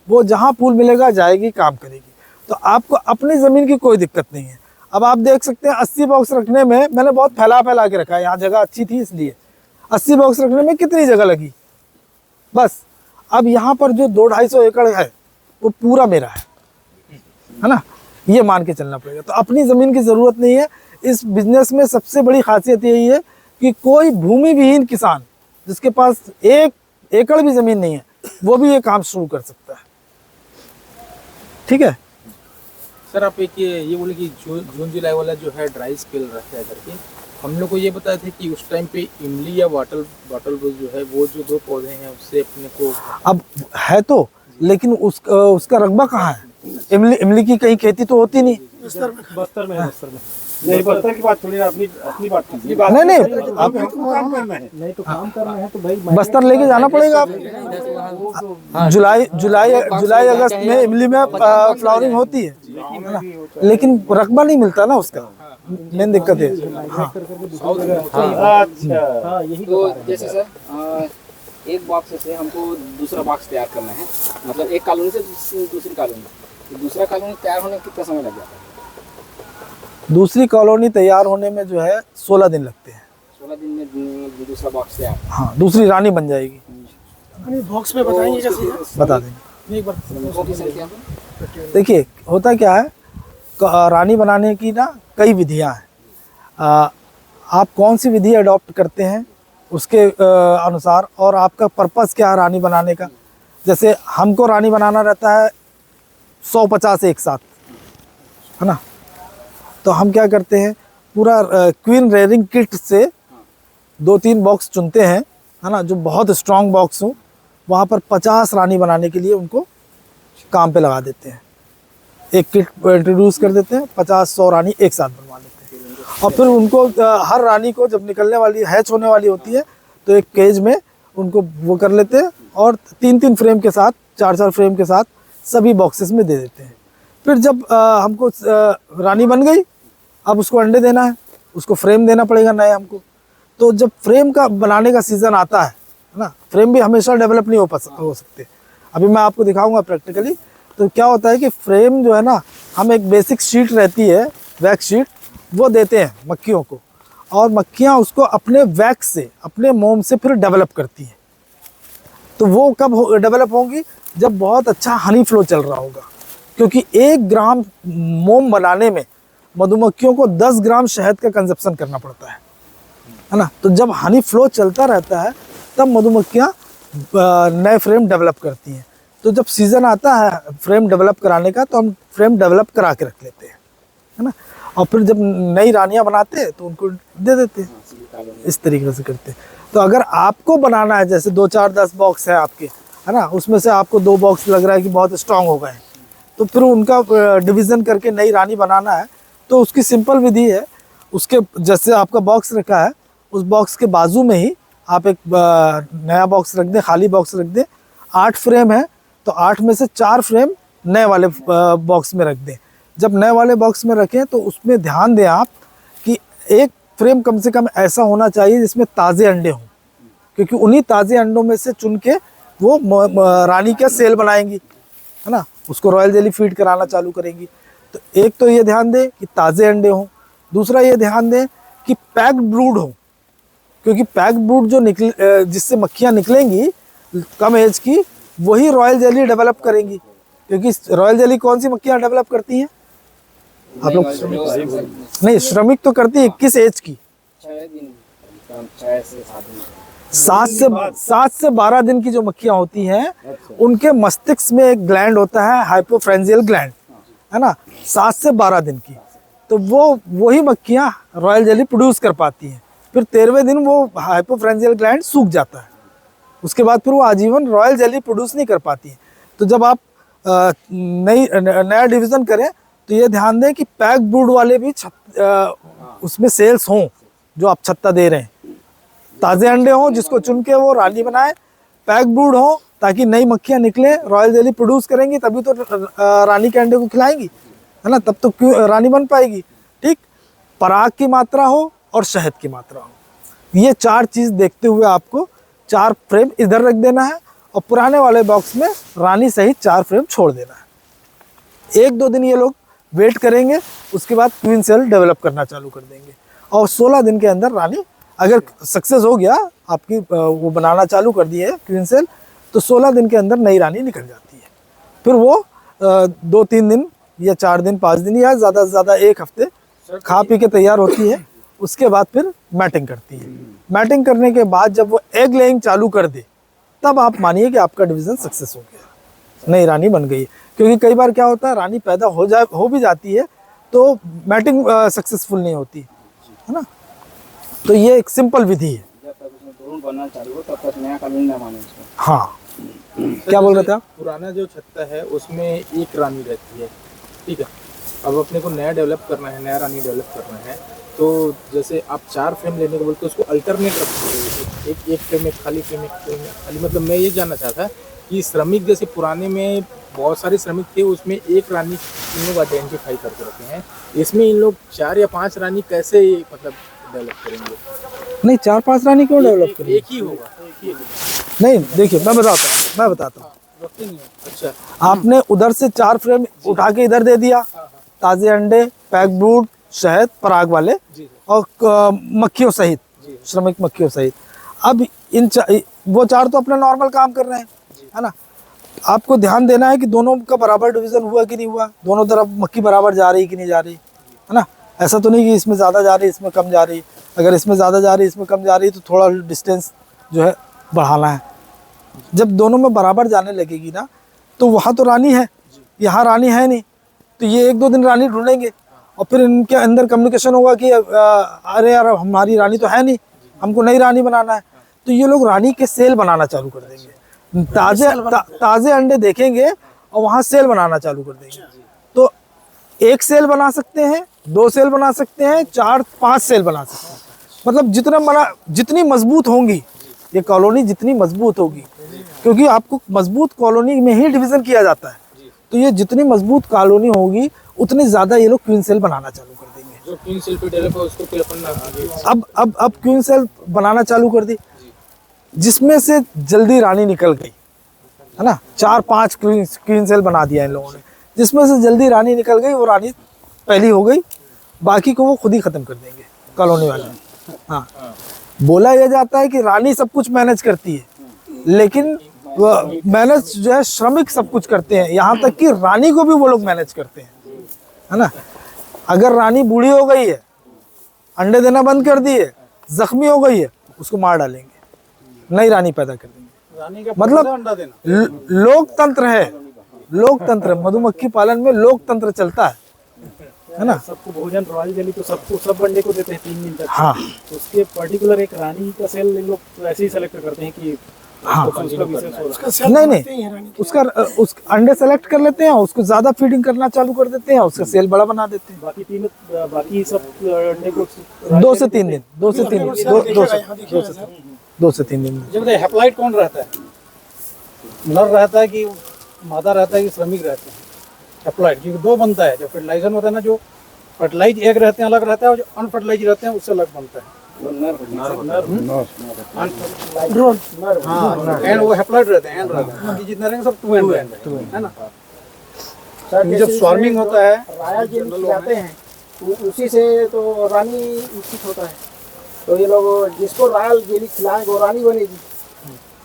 वो जहाँ फूल मिलेगा जाएगी, काम करेगी। तो आपको अपनी ज़मीन की कोई दिक्कत नहीं है। अब आप देख सकते हैं 80 बॉक्स रखने में मैंने बहुत फैला के रखा है, यहाँ जगह अच्छी थी इसलिए, 80 बॉक्स रखने में कितनी जगह लगी बस। अब यहाँ पर जो 200-250 एकड़ है वो पूरा मेरा है ना, ये मान के चलना पड़ेगा। तो अपनी ज़मीन की ज़रूरत नहीं है। इस बिजनेस में सबसे बड़ी खासियत यही है कि कोई भूमि विहीन किसान जिसके पास 1 एकड़ भी ज़मीन नहीं है वो भी ये काम शुरू कर सकता है। ठीक है सर, आप एक ये बोले कि जून जुलाई वाला जो है ड्राई स्पेल रखा है करके, हम लोग को ये बताए थे कि उस टाइम पे इमली या वाटल जो है वो जो 2 पौधे हैं उससे अपने को अब है तो, लेकिन उसका रकबा कहाँ है? इमली की कहीं खेती तो होती नहीं। बस्तर में नहीं, बस्तर की बात छोड़िए, अपनी बात कीजिए। नहीं आप काम करना है, नहीं तो काम करना है तो भाई बस्तर लेके जाना पड़ेगा आप। जुलाई अगस्त में इमली में फ्लावरिंग होती है ना, लेकिन रकबा नहीं मिलता ना उसका, मेन दिक्कत है। अच्छा, यही तो जैसे सर एक बॉक्स से हमको दूसरा बॉक्स तैयार करना है, मतलब एक कॉलोनी से दूसरी कॉलोनी, तो दूसरा कॉलोनी तैयार होने में कितना समय लग जाता है? दूसरी कॉलोनी तैयार होने में जो है 16 दिन लगते हैं। 16 दिन में दूसरा बॉक्स तैयार। हाँ, दूसरी रानी बन जाएगी। बॉक्स में बताएंगे कैसे? बता देंगे। एक बार लोगों की संख्या देखिए होता क्या है, रानी बनाने की ना कई विधियां हैं। आप कौन सी विधि अडॉप्ट करते हैं उसके अनुसार, और आपका पर्पस क्या है रानी बनाने का। जैसे हमको रानी बनाना रहता है 150 एक साथ, है ना, तो हम क्या करते हैं पूरा क्वीन रेयरिंग किट से 2-3 बॉक्स चुनते हैं, है ना, जो बहुत स्ट्रॉन्ग बॉक्स हो, वहाँ पर 50 रानी बनाने के लिए उनको काम पे लगा देते हैं। एक किट इंट्रोड्यूस कर देते हैं, 50-100 रानी एक साथ बनवा लेते हैं। और फिर उनको हर रानी को जब निकलने वाली हैच होने वाली होती है तो एक केज में उनको वो कर लेते हैं और 3-3 फ्रेम के साथ, 4-4 फ्रेम के साथ सभी बॉक्सेस में दे देते हैं। फिर जब हमको रानी बन गई, अब उसको अंडे देना है, उसको फ्रेम देना पड़ेगा नए हमको। तो जब फ्रेम का बनाने का सीज़न आता है ना, फ्रेम भी हमेशा डेवलप नहीं हो सकते। अभी मैं आपको दिखाऊंगा प्रैक्टिकली। तो क्या होता है कि फ्रेम जो है ना, हम एक बेसिक शीट रहती है, वैक्स शीट, वो देते हैं मक्खियों को, और मक्खियाँ उसको अपने वैक्स से, अपने मोम से फिर डेवलप करती हैं। तो वो कब डेवलप होंगी? जब बहुत अच्छा हनी फ्लो चल रहा होगा, क्योंकि 1 ग्राम मोम बनाने में मधुमक्खियों को 10 ग्राम शहद का कंजप्शन करना पड़ता है ना। तो जब हनी फ्लो चलता रहता है तब मधुमक्खियाँ नए फ्रेम डेवलप करती हैं। तो जब सीज़न आता है फ्रेम डेवलप कराने का, तो हम फ्रेम डेवलप करा के रख लेते हैं, है ना, और फिर जब नई रानियाँ बनाते हैं तो उनको दे देते हैं। इस तरीके से करते हैं। तो अगर आपको बनाना है, जैसे 2-4-10 बॉक्स है आपके, है ना, उसमें से आपको 2 बॉक्स लग रहा है कि बहुत स्ट्रांग हो गए, तो फिर उनका डिवीज़न करके नई रानी बनाना है। तो उसकी सिंपल विधि है, उसके जैसे आपका बॉक्स रखा है, उस बॉक्स के बाजू में ही आप एक नया बॉक्स रख दें, खाली बॉक्स रख दें। 8 फ्रेम है तो 8 में से 4 फ्रेम नए वाले बॉक्स में रख दें। जब नए वाले बॉक्स में रखें तो उसमें ध्यान दें आप कि एक फ्रेम कम से कम ऐसा होना चाहिए जिसमें ताज़े अंडे हों, क्योंकि उन्हीं ताज़े अंडों में से चुन के वो रानी का सेल बनाएंगी, है ना, उसको रॉयल जेली फीड कराना चालू करेंगी। तो एक तो ये ध्यान दें कि ताज़े अंडे हों, दूसरा ये ध्यान दें कि पैक्ड ब्रूड हो, क्योंकि पैक्ड ब्रूड जो जिससे मक्खियाँ निकलेंगी कम एज की, वही रॉयल जेली डेवलप करेंगी। क्योंकि रॉयल जेली कौन सी मक्खियाँ डेवलप करती हैं आप लोग? नहीं, श्रमिक तो करती है 21 एज की, 7 से 12 दिन की जो मक्खियाँ होती हैं, उनके मस्तिष्क में एक ग्लैंड होता है, हाइपोफ्रेंजियल ग्लैंड, है ना, 7 से 12 दिन की। तो वही मक्खियाँ रॉयल जेली प्रोड्यूस कर पाती हैं। फिर 13वें दिन वो हाइपोफ्रेंजियल ग्लैंड सूख जाता है, उसके बाद फिर वो आजीवन रॉयल जेली प्रोड्यूस नहीं कर पाती है। तो जब आप नया डिवीज़न करें तो ये ध्यान दें कि पैक ब्रूड वाले भी उसमें सेल्स हों, जो आप छत्ता दे रहे हैं, ताज़े अंडे हों जिसको चुन के वो रानी बनाए, पैक ब्रूड हो ताकि नई मक्खियाँ निकले, रॉयल जेली प्रोड्यूस करेंगी, तभी तो रानी के अंडे को खिलाएंगी, है ना, तब तो क्यों रानी बन पाएगी। ठीक, पराग की मात्रा हो और शहद की मात्रा हो, ये 4 चीज़ देखते हुए आपको 4 फ्रेम इधर रख देना है और पुराने वाले बॉक्स में रानी सहित 4 फ्रेम छोड़ देना है। 1-2 दिन ये लोग वेट करेंगे, उसके बाद क्वीन सेल डेवलप करना चालू कर देंगे और 16 दिन के अंदर रानी अगर सक्सेस हो गया आपकी वो बनाना चालू कर दिए क्वीन सेल, तो 16 दिन के अंदर नई रानी निकल जाती है। फिर वो 2-3 दिन या 4 दिन 5 दिन या ज़्यादा से ज़्यादा 1 हफ्ते खा पी के तैयार होती है। उसके बाद फिर मैटिंग करती है। मैटिंग करने के बाद जब वो एग लेइंग चालू कर दे, तब आप मानिए कि आपका डिवीज़न सक्सेस हो गया, नई रानी बन गई। क्योंकि कई बार क्या होता है, रानी पैदा हो भी जाती है तो मैटिंग सक्सेसफुल नहीं होती है ना। तो ये एक सिंपल विधि है। जब तक उसमें भ्रूण बनना चालू हो तब तक नया कानून न माने उसको। हाँ, क्या बोल रहे थे आप? पुराना जो छत्ता है उसमें एक रानी रहती है, ठीक है। अब अपने को नया डेवलप करना है, नया रानी डेवलप करना है, तो जैसे आप 4 फ्रेम लेने को बोलते हो, उसको अल्टरनेट रखते हो, एक फ्रेम एक खाली, फ्रेम एक खाली। मतलब मैं ये जानना चाहता कि श्रमिक जैसे पुराने में बहुत सारे श्रमिक थे, उसमें एक रानी इन लोग आइडेंटिफाई करके रखे हैं, इसमें इन लोग 4 या 5 रानी कैसे मतलब डेवलप करेंगे? नहीं, 4-5 रानी क्यों डेवलप करेंगे? एक ही होगा, एक ही होगा। नहीं, देखिए मैं बताता हूँ। अच्छा, आपने उधर से 4 फ्रेम उठा के इधर दे दिया, ताज़े अंडे, पैक ब्रूड, शहद, पराग वाले और मक्खियों सहित, श्रमिक मक्खियों सहित। अब वो 4 तो अपना नॉर्मल काम कर रहे हैं, है ना। आपको ध्यान देना है कि दोनों का बराबर डिवीज़न हुआ कि नहीं हुआ, दोनों तरफ मक्खी बराबर जा रही कि नहीं जा रही, है ना। ऐसा तो नहीं कि इसमें ज़्यादा जा रही इसमें कम जा रही। अगर इसमें ज़्यादा जा रही इसमें कम जा रही तो थोड़ा डिस्टेंस जो है बढ़ाना है। जब दोनों में बराबर जाने लगेगी ना, तो वहाँ तो रानी है, यहाँ रानी है नहीं, तो ये 1-2 दिन रानी ढूंढेंगे और फिर इनके अंदर कम्युनिकेशन होगा कि अरे यार हमारी रानी तो है नहीं, हमको नई रानी बनाना है। तो ये लोग रानी के सेल बनाना चालू कर देंगे, ताज़े अंडे देखेंगे और वहाँ सेल बनाना चालू कर देंगे। तो 1 सेल बना सकते हैं, 2 सेल बना सकते हैं, 4-5 सेल बना सकते हैं। मतलब जितनी मजबूत होंगी ये कॉलोनी, जितनी मजबूत होगी, क्योंकि आपको मजबूत कॉलोनी में ही डिवीज़न किया जाता है, तो ये जितनी मजबूत कॉलोनी होगी उतनी ज़्यादा ये लोग क्वीन सेल बनाना चालू कर देंगे। जो क्वीन सेल पे डेवलप है उसको फिर अपन आगे अब क्वीन सेल बनाना चालू कर दी, जिसमें से जल्दी रानी निकल गई, है ना। 4-5 क्वीन सेल बना दिया इन लोगों ने, जिसमें से जल्दी रानी निकल गई, वो रानी पहली हो गई, बाकी को वो खुद ही ख़त्म कर देंगे कॉलोनी वाले। हाँ, बोला यह जाता है कि रानी सब कुछ मैनेज करती है, लेकिन मैनेज जो है श्रमिक सब कुछ करते हैं, यहाँ तक कि रानी को भी वो लोग मैनेज करते हैं, है ना। अगर रानी बूढ़ी हो गई है, अंडे देना बंद कर दी है, जख्मी हो गई है, उसको मार डालेंगे, नई रानी पैदा कर देंगे। रानी का मतलब अंडा देना लोकतंत्र है, लोकतंत्र, मधुमक्खी पालन में लोकतंत्र चलता है ना। सबको भोजन रॉयल जेली तो सबको सब अंडे को देते हैं 3 दिन तक। हाँ, तो उसके पर्टिकुलर एक रानी का सेल इन लोग ऐसे ही सेलेक्ट करते हैं कि हाँ, उसका विशेष हो रहा है। नहीं, उस अंडे सेलेक्ट कर लेते हैं, उसको ज़्यादा फीडिंग करना चालू कर देते हैं, उसका सेल बड़ा बना देते हैं। बाकी सब अंडे को 2 से 3 दिन, 2 से 3 दिन। जब हेप्लाइट कौन रहता है, नर रहता है कि मादा रहता है कि श्रमिक रहते हैं? हेप्लाइट क्योंकि 2 बनता है, जो फर्टिलाइजर होता है ना, जो फर्टिलाइज एग रहते हैं अलग रहता है, और जो अनफर्टिलाइज रहते हैं उससे अलग बनता है। हाँ, एंड वो हेप्लाइट रहते हैं, एंड रहते हैं, बाकी जितने रहेंगे सब 2 एंड है ना। जब स्वार्मिंग होता है, राया जेली खिलाते हैं, उसी से तो रानी विकसित होता है। तो ये लोग जिसको रायल जेली खिलाएंगे वो रानी बनेगी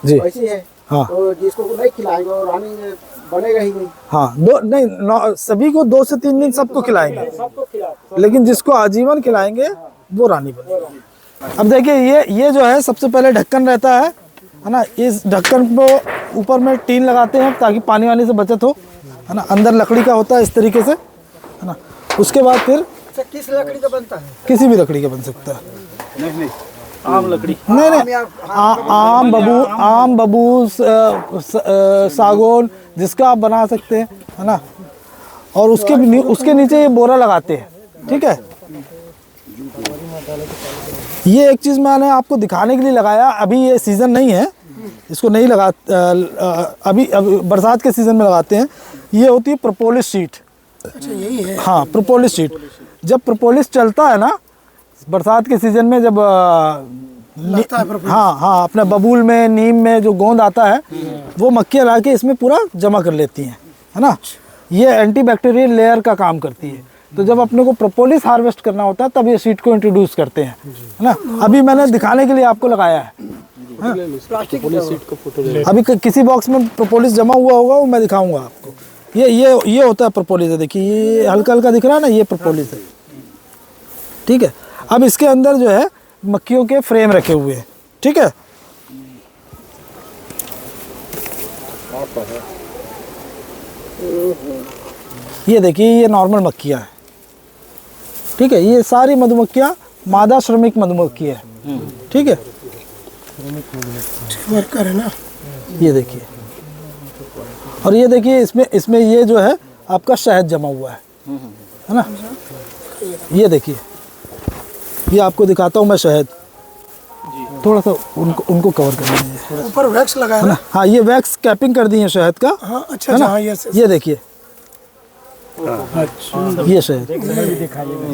जी, वैसी है। हाँ, तो जिसको नहीं खिलाएंगे वो रानी बनेगा ही नहीं। हाँ, सभी को 2 से 3 दिन सबको खिलाएंगे, सबको खिलाते लेकिन जिसको आजीवन खिलाएंगे वो रानी बनेगी। अब देखिए ये जो है सबसे पहले ढक्कन रहता है ना। इस ढक्कन को ऊपर में टीन लगाते हैं ताकि पानी वानी से बचत हो, है ना। अंदर लकड़ी का होता है इस तरीके से, है ना। उसके बाद फिर किस लकड़ी का बनता है? किसी भी लकड़ी का बन सकता है। आम लकड़ी, नहीं, आम बबूल, सागौन, जिसका आप बना सकते हैं, है ना। और उसके नीचे ये बोरा लगाते हैं, ठीक है। ये एक चीज़ मैंने आपको दिखाने के लिए लगाया, अभी ये सीज़न नहीं है, इसको नहीं लगा, अभी बरसात के सीज़न में लगाते हैं। ये होती है प्रोपोलिस शीट। अच्छा, यही है। हाँ, प्रोपोलिस शीट। जब प्रोपोलिस चलता है ना बरसात के सीज़न में, जब हाँ, अपने बबूल में, नीम में जो गोंद आता है, वो मक्खियाँ ला के इसमें पूरा जमा कर लेती हैं, है ना। ये एंटीबैक्टीरियल लेयर का काम करती है। तो जब अपने को प्रोपोलिस हार्वेस्ट करना होता है तब ये सीड को इंट्रोड्यूस करते हैं, है ना। अभी मैंने दिखाने के लिए आपको लगाया है, अभी किसी बॉक्स में प्रोपोलिस जमा हुआ होगा, वो मैं दिखाऊंगा आपको। ये होता है प्रोपोलिस है, देखिए ये हल्का हल्का दिख रहा है ना, ये प्रोपोलिस है, ठीक है। अब इसके अंदर जो है मक्खियों के फ्रेम रखे हुए हैं, ठीक है। ये देखिए ये नॉर्मल मक्खियाँ है, ठीक है। ये सारी मधुमक्खियाँ मादा श्रमिक मधुमक्खी है, ठीक है। वर्कर है ना, ये देखिए, और ये देखिए इसमें ये जो है आपका शहद जमा हुआ है ना। ये देखिए, ये आपको दिखाता हूँ मैं शहद, थोड़ा सा उनको कवर कर दीजिए, ऊपर वैक्स लगाया है ना। हाँ, ये वैक्स कैपिंग कर दी है शहद का, हाँ अच्छा है ना। हाँ, ये देखिए, ये शहद,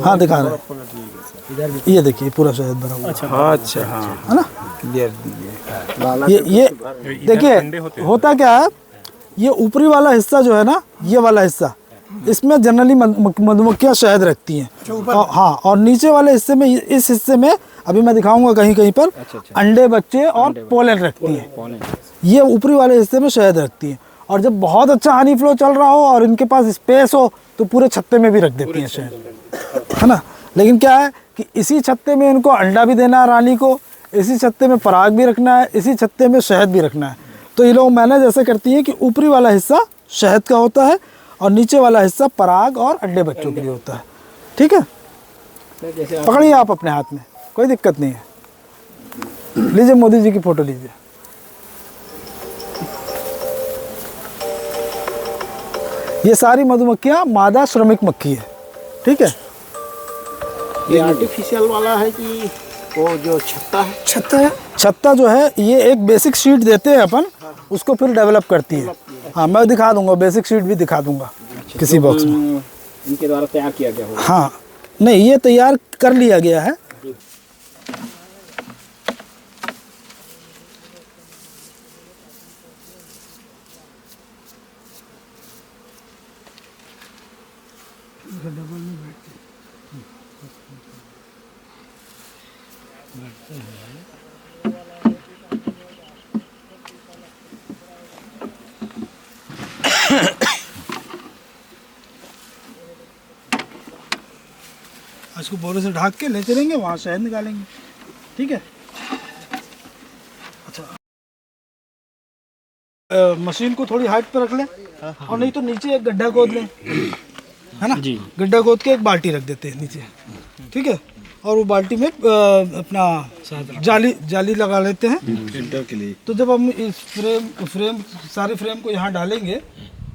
हाँ दिखा रहे हैं, ये देखिए पूरा शहद भरा हुआ, अच्छा हाँ है ना। ये देखिए होता क्या है, ये ऊपरी वाला हिस्सा जो है ना, ये वाला हिस्सा, इसमें जनरली मधुमक्खियाँ शहद रखती हैं, हाँ। और नीचे वाले हिस्से में, इस हिस्से में अभी मैं दिखाऊंगा कहीं कहीं पर अंडे, बच्चे और पोलन रखती हैं। ये ऊपरी वाले हिस्से में शहद रखती हैं, और जब बहुत अच्छा हनी फ्लो चल रहा हो और इनके पास स्पेस हो तो पूरे छत्ते में भी रख देती हैं शहद, है ना। लेकिन क्या है कि इसी छत्ते में इनको अंडा भी देना है रानी को, इसी छत्ते में पराग भी रखना है, इसी छत्ते में शहद भी रखना है। तो ये लोग मैनेज ऐसे करती हैं कि ऊपरी वाला हिस्सा शहद का होता है और नीचे वाला हिस्सा पराग और अंडे बच्चों के लिए होता है, ठीक है। पकड़िए आप अपने हाथ में, कोई दिक्कत नहीं है। लीजिए मोदी जी की फोटो लीजिए। ये सारी मधुमक्खियाँ मादा श्रमिक मक्खी है, ठीक है। ये आर्टिफिशियल वाला है कि वो जो छत्ता है? छत्ता है, छत्ता जो है ये एक बेसिक शीट देते हैं अपन, उसको फिर डेवलप करती है। हाँ, मैं दिखा दूंगा, बेसिक शीट भी दिखा दूंगा किसी बॉक्स में। इनके द्वारा तैयार किया गया होगा? हाँ, नहीं ये तैयार कर लिया गया है। इसको बोरे से ढक के ले चलेंगे, वहाँ शहद निकालेंगे, ठीक है। अच्छा, मशीन को थोड़ी हाइट पर रख लें, और नहीं तो नीचे एक गड्ढा खोद लें, है ना जी। गड्ढा खोद के एक बाल्टी रख देते हैं नीचे, ठीक है। और वो बाल्टी में अपना जाली लगा लेते हैं के लिए। तो जब हम इस सारे फ्रेम को यहाँ डालेंगे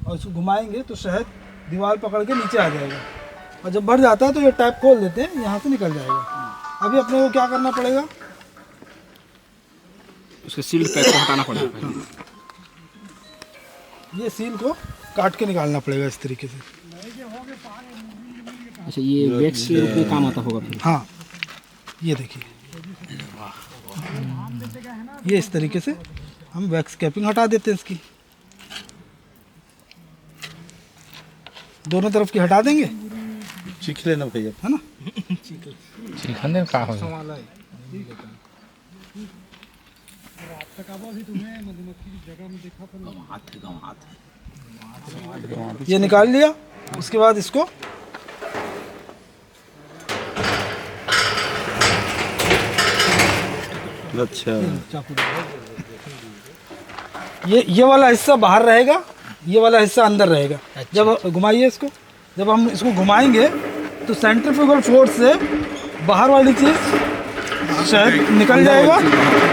और इसको घुमाएंगे तो शहद दीवार पकड़ के नीचे आ जाएगा, और जब भर जाता है तो ये टैप खोल देते हैं, यहाँ से निकल जाएगा। अभी अपने को क्या करना पड़ेगा, उसके सील पैक को हटाना पड़ेगा। ये सील को काट के निकालना पड़ेगा इस तरीके से। अच्छा, ये वैक्स के रूप में काम आता होगा फिर? हाँ, ये देखिए, ये इस तरीके से हम वैक्स कैपिंग हटा देते हैं इसकी, दोनों तरफ की हटा देंगे। चीख लेना भैया, है ना। चीखने का हो ये निकाल लिया, उसके बाद इसको अच्छा, ये वाला हिस्सा बाहर रहेगा, ये वाला हिस्सा अंदर रहेगा। जब घुमाइए इसको, जब हम इसको घुमाएंगे तो सेंट्रीफ्यूगल फोर्स से बाहर वाली चीज़ शहद निकल जाएगा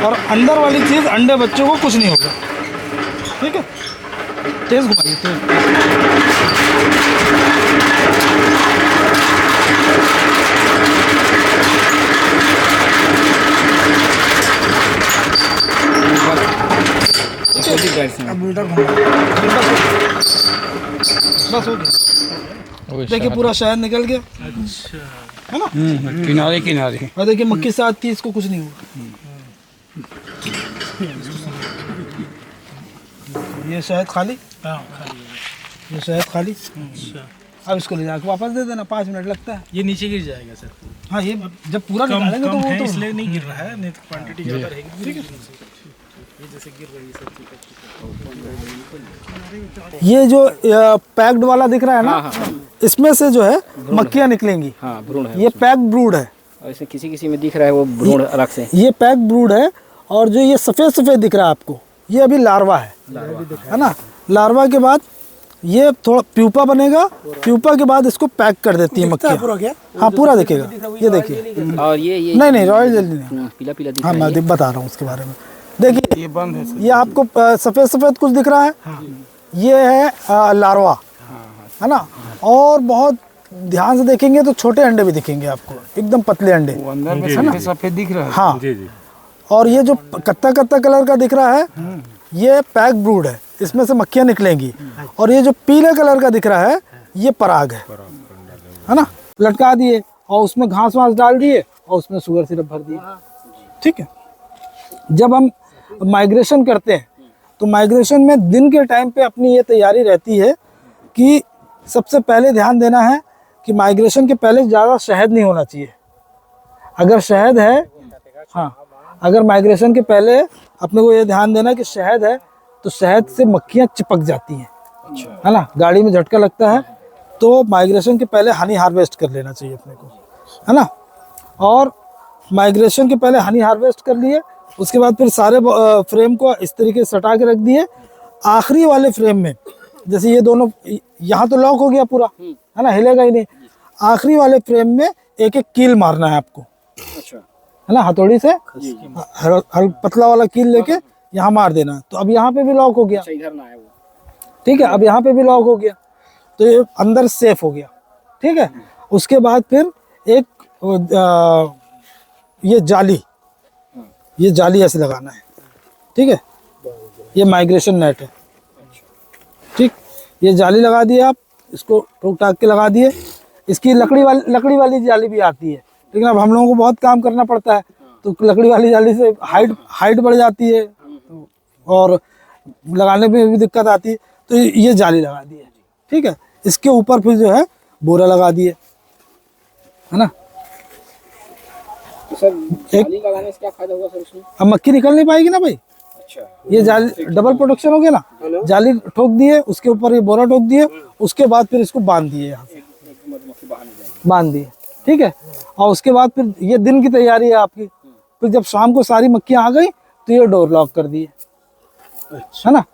और अंदर वाली चीज़ अंडे बच्चों को कुछ नहीं होगा, ठीक है। तेज घुमाइए, तेज। अब उल्टा घुमाइए, बस हो गया। देखिए पूरा शहद निकल गया, है ना। किनारे किनारे। और देखिए मक्खी साथ थी, इसको कुछ नहीं हुआ। ये शहद खाली, ये शहद खाली, अब इसको ले जाकर वापस दे देना, 5 मिनट लगता है। ये नीचे गिर जाएगा सर। हाँ, ये जब पूरा निकालेंगे तो वो तो इसलिए नहीं गिर रहा है, नहीं तो क्वांटिटी ज़्यादा रहेगी। ठीक है, ये जैसे गिर रही है सब चीज़। ये जो पैक्ड वाला दिख रहा है ना, इसमें से जो है मक्खियाँ निकलेंगी। हाँ, भ्रूण है। ये पैक्ड ब्रूड है। और इसमें किसी किसी में दिख रहा है वो भ्रूण अलग से। ये पैक्ड ब्रूड है। और जो ये सफ़ेद सफ़ेद दिख रहा है आपको, ये अभी लार्वा है ना। लार्वा के बाद ये थोड़ा प्यूपा बनेगा, प्यूपा के बाद इसको पैक कर देती है मक्खियाँ। पूरा क्या? हाँ, पूरा दिखेगा। ये देखिए। और ये नहीं, रॉयल जेली नहीं, पीला पीला दिख हाँ रहा है। मैं बता रहा हूँ उसके बारे में। देखिए, ये बंद है। ये आपको सफ़ेद सफ़ेद कुछ दिख रहा है, ये है लार्वा, है ना। और बहुत ध्यान से देखेंगे तो छोटे अंडे भी दिखेंगे आपको, एकदम पतले अंडे। अंदर में सफेद सफेद दिख रहा है। हाँ, और ये जो कत्ता कत्ता कलर का दिख रहा है, ये पैक ब्रूड है, इसमें से मक्खियाँ निकलेंगी। और ये जो पीले कलर का दिख रहा है, ये पराग है ना। लटका दिए और उसमें घास वास डाल दिए और उसमें शुगर सिरप भर दिए। ठीक है। जब हम माइग्रेशन करते हैं तो माइग्रेशन में दिन के टाइम पे अपनी ये तैयारी रहती है कि सबसे पहले ध्यान देना है कि माइग्रेशन के पहले ज़्यादा शहद नहीं होना चाहिए। अगर शहद है, हाँ, अगर माइग्रेशन के पहले अपने को ये ध्यान देना कि शहद है तो शहद से मक्खियाँ चिपक जाती हैं, है ना। गाड़ी में झटका लगता है तो माइग्रेशन के पहले हनी हार्वेस्ट कर लेना चाहिए अपने को, है ना। और माइग्रेशन के पहले हनी हार्वेस्ट कर लिए, उसके बाद फिर सारे फ्रेम को इस तरीके से सटा के रख दिए। आखिरी वाले फ्रेम में जैसे ये दोनों, यहाँ तो लॉक हो गया पूरा, है ना, हिलेगा ही नहीं। आखिरी वाले फ्रेम में एक एक कील मारना है आपको, अच्छा, है ना। हथौड़ी से पतला वाला कील लेके यहाँ मार देना। तो अब यहाँ पे भी लॉक हो गया, इधर ना है वो। ठीक है। अब यहाँ पे भी लॉक हो गया तो ये अंदर सेफ हो गया, ठीक है। उसके बाद फिर एक ये जाली ऐसे लगाना है, ठीक है। ये माइग्रेशन नेट है, ठीक। ये जाली लगा दिए आप, इसको ठोक ठाक के लगा दिए। इसकी लकड़ी वाली जाली भी आती है, लेकिन अब हम लोगों को बहुत काम करना पड़ता है तो लकड़ी वाली जाली से हाइट बढ़ जाती है और लगाने में भी दिक्कत आती है। तो ये जाली लगा दी है, ठीक है। इसके ऊपर फिर जो है बोरा लगा दिए, है ना। तो सर जाली लगाने से क्या फायदा होगा सर उसमें? अब मक्खी निकल नहीं पाएगी ना भाई। अच्छा, ये जाली डबल प्रोटेक्शन हो गया ना। जाली ठोक दिए, उसके ऊपर ये बोरा ठोक दिए, उसके बाद फिर इसको बांध दिए, यहाँ से बांध दिए, ठीक है। और उसके बाद फिर ये दिन की तैयारी है आपकी। फिर जब शाम को सारी मक्खियाँ आ गई तो ये डोर लॉक कर दिए, है ना।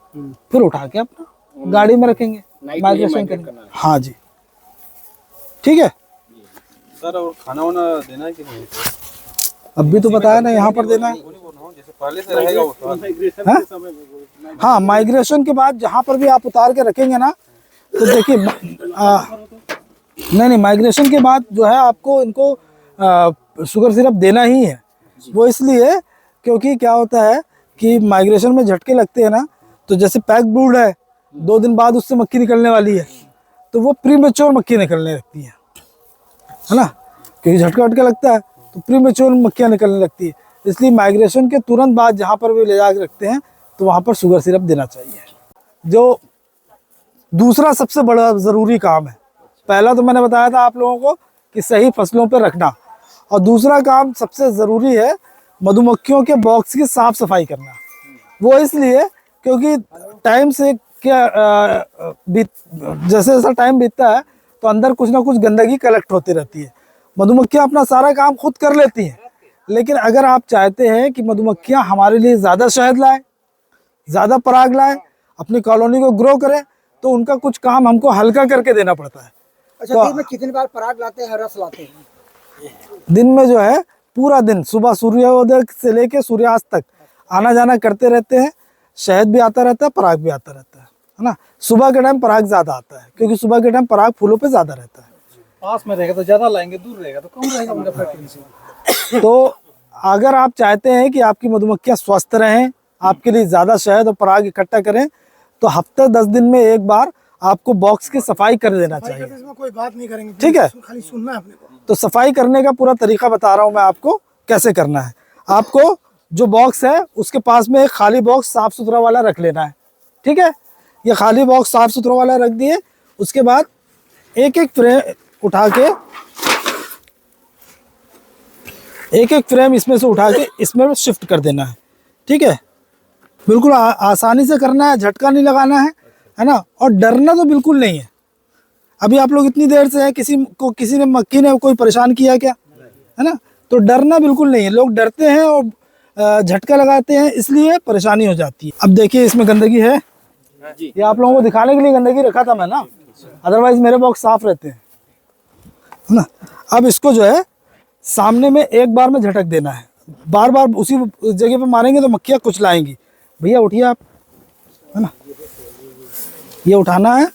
फिर उठा के अपना गाड़ी में रखेंगे, माइग्रेशन करेंगे। हाँ जी, ठीक है सर। और खाना वाना देना है कि नहीं? अब भी तो बताया ना, यहाँ पर देना है। जैसे पहले से रहेगा वो। हाँ, माइग्रेशन के बाद जहाँ पर भी आप उतार के रखेंगे ना, तो देखिए नहीं, माइग्रेशन के बाद जो है आपको इनको शुगर सिरप देना ही है। वो इसलिए क्योंकि क्या होता है कि माइग्रेशन में झटके लगते हैं ना, तो जैसे पैक ब्रूड है, 2 दिन बाद उससे मक्खी निकलने वाली है, तो वो प्रीमेच्योर मक्खी निकलने लगती है ना। क्योंकि झटका लगता है तो प्रीमेच्योर मक्खियाँ निकलने लगती है। इसलिए माइग्रेशन के तुरंत बाद जहाँ पर भी ले जाकर रखते हैं तो वहाँ पर शुगर सिरप देना चाहिए। जो दूसरा सबसे बड़ा ज़रूरी काम है, पहला तो मैंने बताया था आप लोगों को कि सही फसलों पर रखना, और दूसरा काम सबसे ज़रूरी है मधुमक्खियों के बॉक्स की साफ़ सफाई करना। वो इसलिए क्योंकि टाइम से क्या जैसे जैसा टाइम बीतता है तो अंदर कुछ ना कुछ गंदगी कलेक्ट होती रहती है। मधुमक्खियाँ अपना सारा काम खुद कर लेती हैं, लेकिन अगर आप चाहते हैं कि मधुमक्खियाँ हमारे लिए ज़्यादा शहद लाएं, ज़्यादा पराग लाएं, अपनी कॉलोनी को ग्रो करें, तो उनका कुछ काम हमको हल्का करके देना पड़ता है। अच्छा, दिन में कितनी बार पराग लाते हैं, रस लाते हैं? दिन में जो है पूरा दिन, सुबह सूर्योदय से लेके सूर्यास्त तक आना जाना करते रहते हैं। शहद भी आता रहता है, पराग भी आता रहता है ना। सुबह के टाइम पराग ज़्यादा आता है क्योंकि सुबह के टाइम पराग फूलों पे ज़्यादा रहता है। पास में रहेगा तो ज़्यादा लाएंगे, दूर रहेगा तो कम रहेगा उनका फ्रिक्वेंसी। तो अगर आप चाहते हैं कि आपकी मधुमक्खियाँ स्वस्थ रहें, आपके लिए ज़्यादा शहद और पराग इकट्ठा करें, तो हफ्ते 10 दिन में एक बार आपको बॉक्स की सफाई कर देना चाहिए। इसमें कोई बात नहीं करेंगे, ठीक है, खाली सुनना है अपने को। तो सफाई करने का पूरा तरीका बता रहा हूँ मैं आपको कैसे करना है। आपको जो बॉक्स है उसके पास में एक खाली बॉक्स साफ सुथरा वाला रख लेना है, ठीक है। ये खाली बॉक्स साफ सुथरा वाला रख दिए, उसके बाद एक एक फ्रेम उठा के, एक एक फ्रेम इसमें से उठा के इसमें शिफ्ट कर देना है। ठीक है, बिल्कुल आसानी से करना है, झटका नहीं लगाना है ना। और डरना तो बिल्कुल नहीं है। अभी आप लोग इतनी देर से हैं, किसी ने मक्खी ने कोई परेशान किया क्या, है ना। तो डरना बिल्कुल नहीं है। लोग डरते हैं और झटका लगाते हैं, इसलिए परेशानी हो जाती है। अब देखिए इसमें गंदगी है, ये आप लोगों को दिखाने के लिए गंदगी रखा था मैं ना, अदरवाइज मेरे बॉक्स साफ रहते हैं, है ना। अब इसको जो है सामने में एक बार में झटक देना है, बार बार उसी जगह पे मारेंगे तो मक्खियाँ कुचलाएंगी। भैया उठिए आप, है ना, ये उठाना है।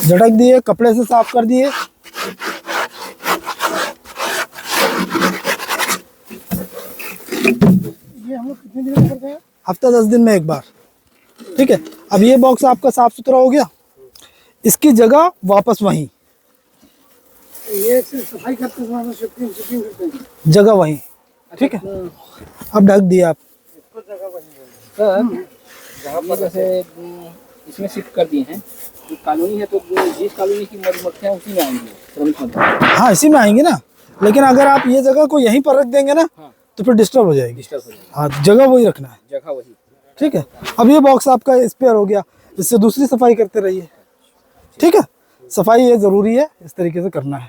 झटक दिए, कपड़े से साफ कर दिए। ये हम लोग कितने दिनों में करते हैं? हफ्ता 10 दिन में एक बार। ठीक है, अब ये बॉक्स आपका साफ सुथरा हो गया, इसकी जगह वापस वहीं, ये सफाई करते समय शिफ्टिंग करते हैं, जगह वहीं। ठीक है, अब ढक दिए आप। सर ये जैसे इसमें शिफ्ट कर दिए हैं, जो कॉलोनी है तो जिस कॉलोनी की मधुमक्खियाँ उसी में आएंगी, श्रमिक मधुमक्खियाँ। हाँ, इसी में आएंगे ना, लेकिन अगर आप ये जगह को यहीं पर रख देंगे ना तो फिर डिस्टर्ब हो जाएगी। डिस्टर्ब हो जाएगी, हाँ, जगह वही रखना है। जगह वही। ठीक है, अब ये बॉक्स आपका स्पेयर हो गया, इससे दूसरी सफाई करते रहिए। ठीक है, सफाई ये ज़रूरी है, इस तरीके से करना है।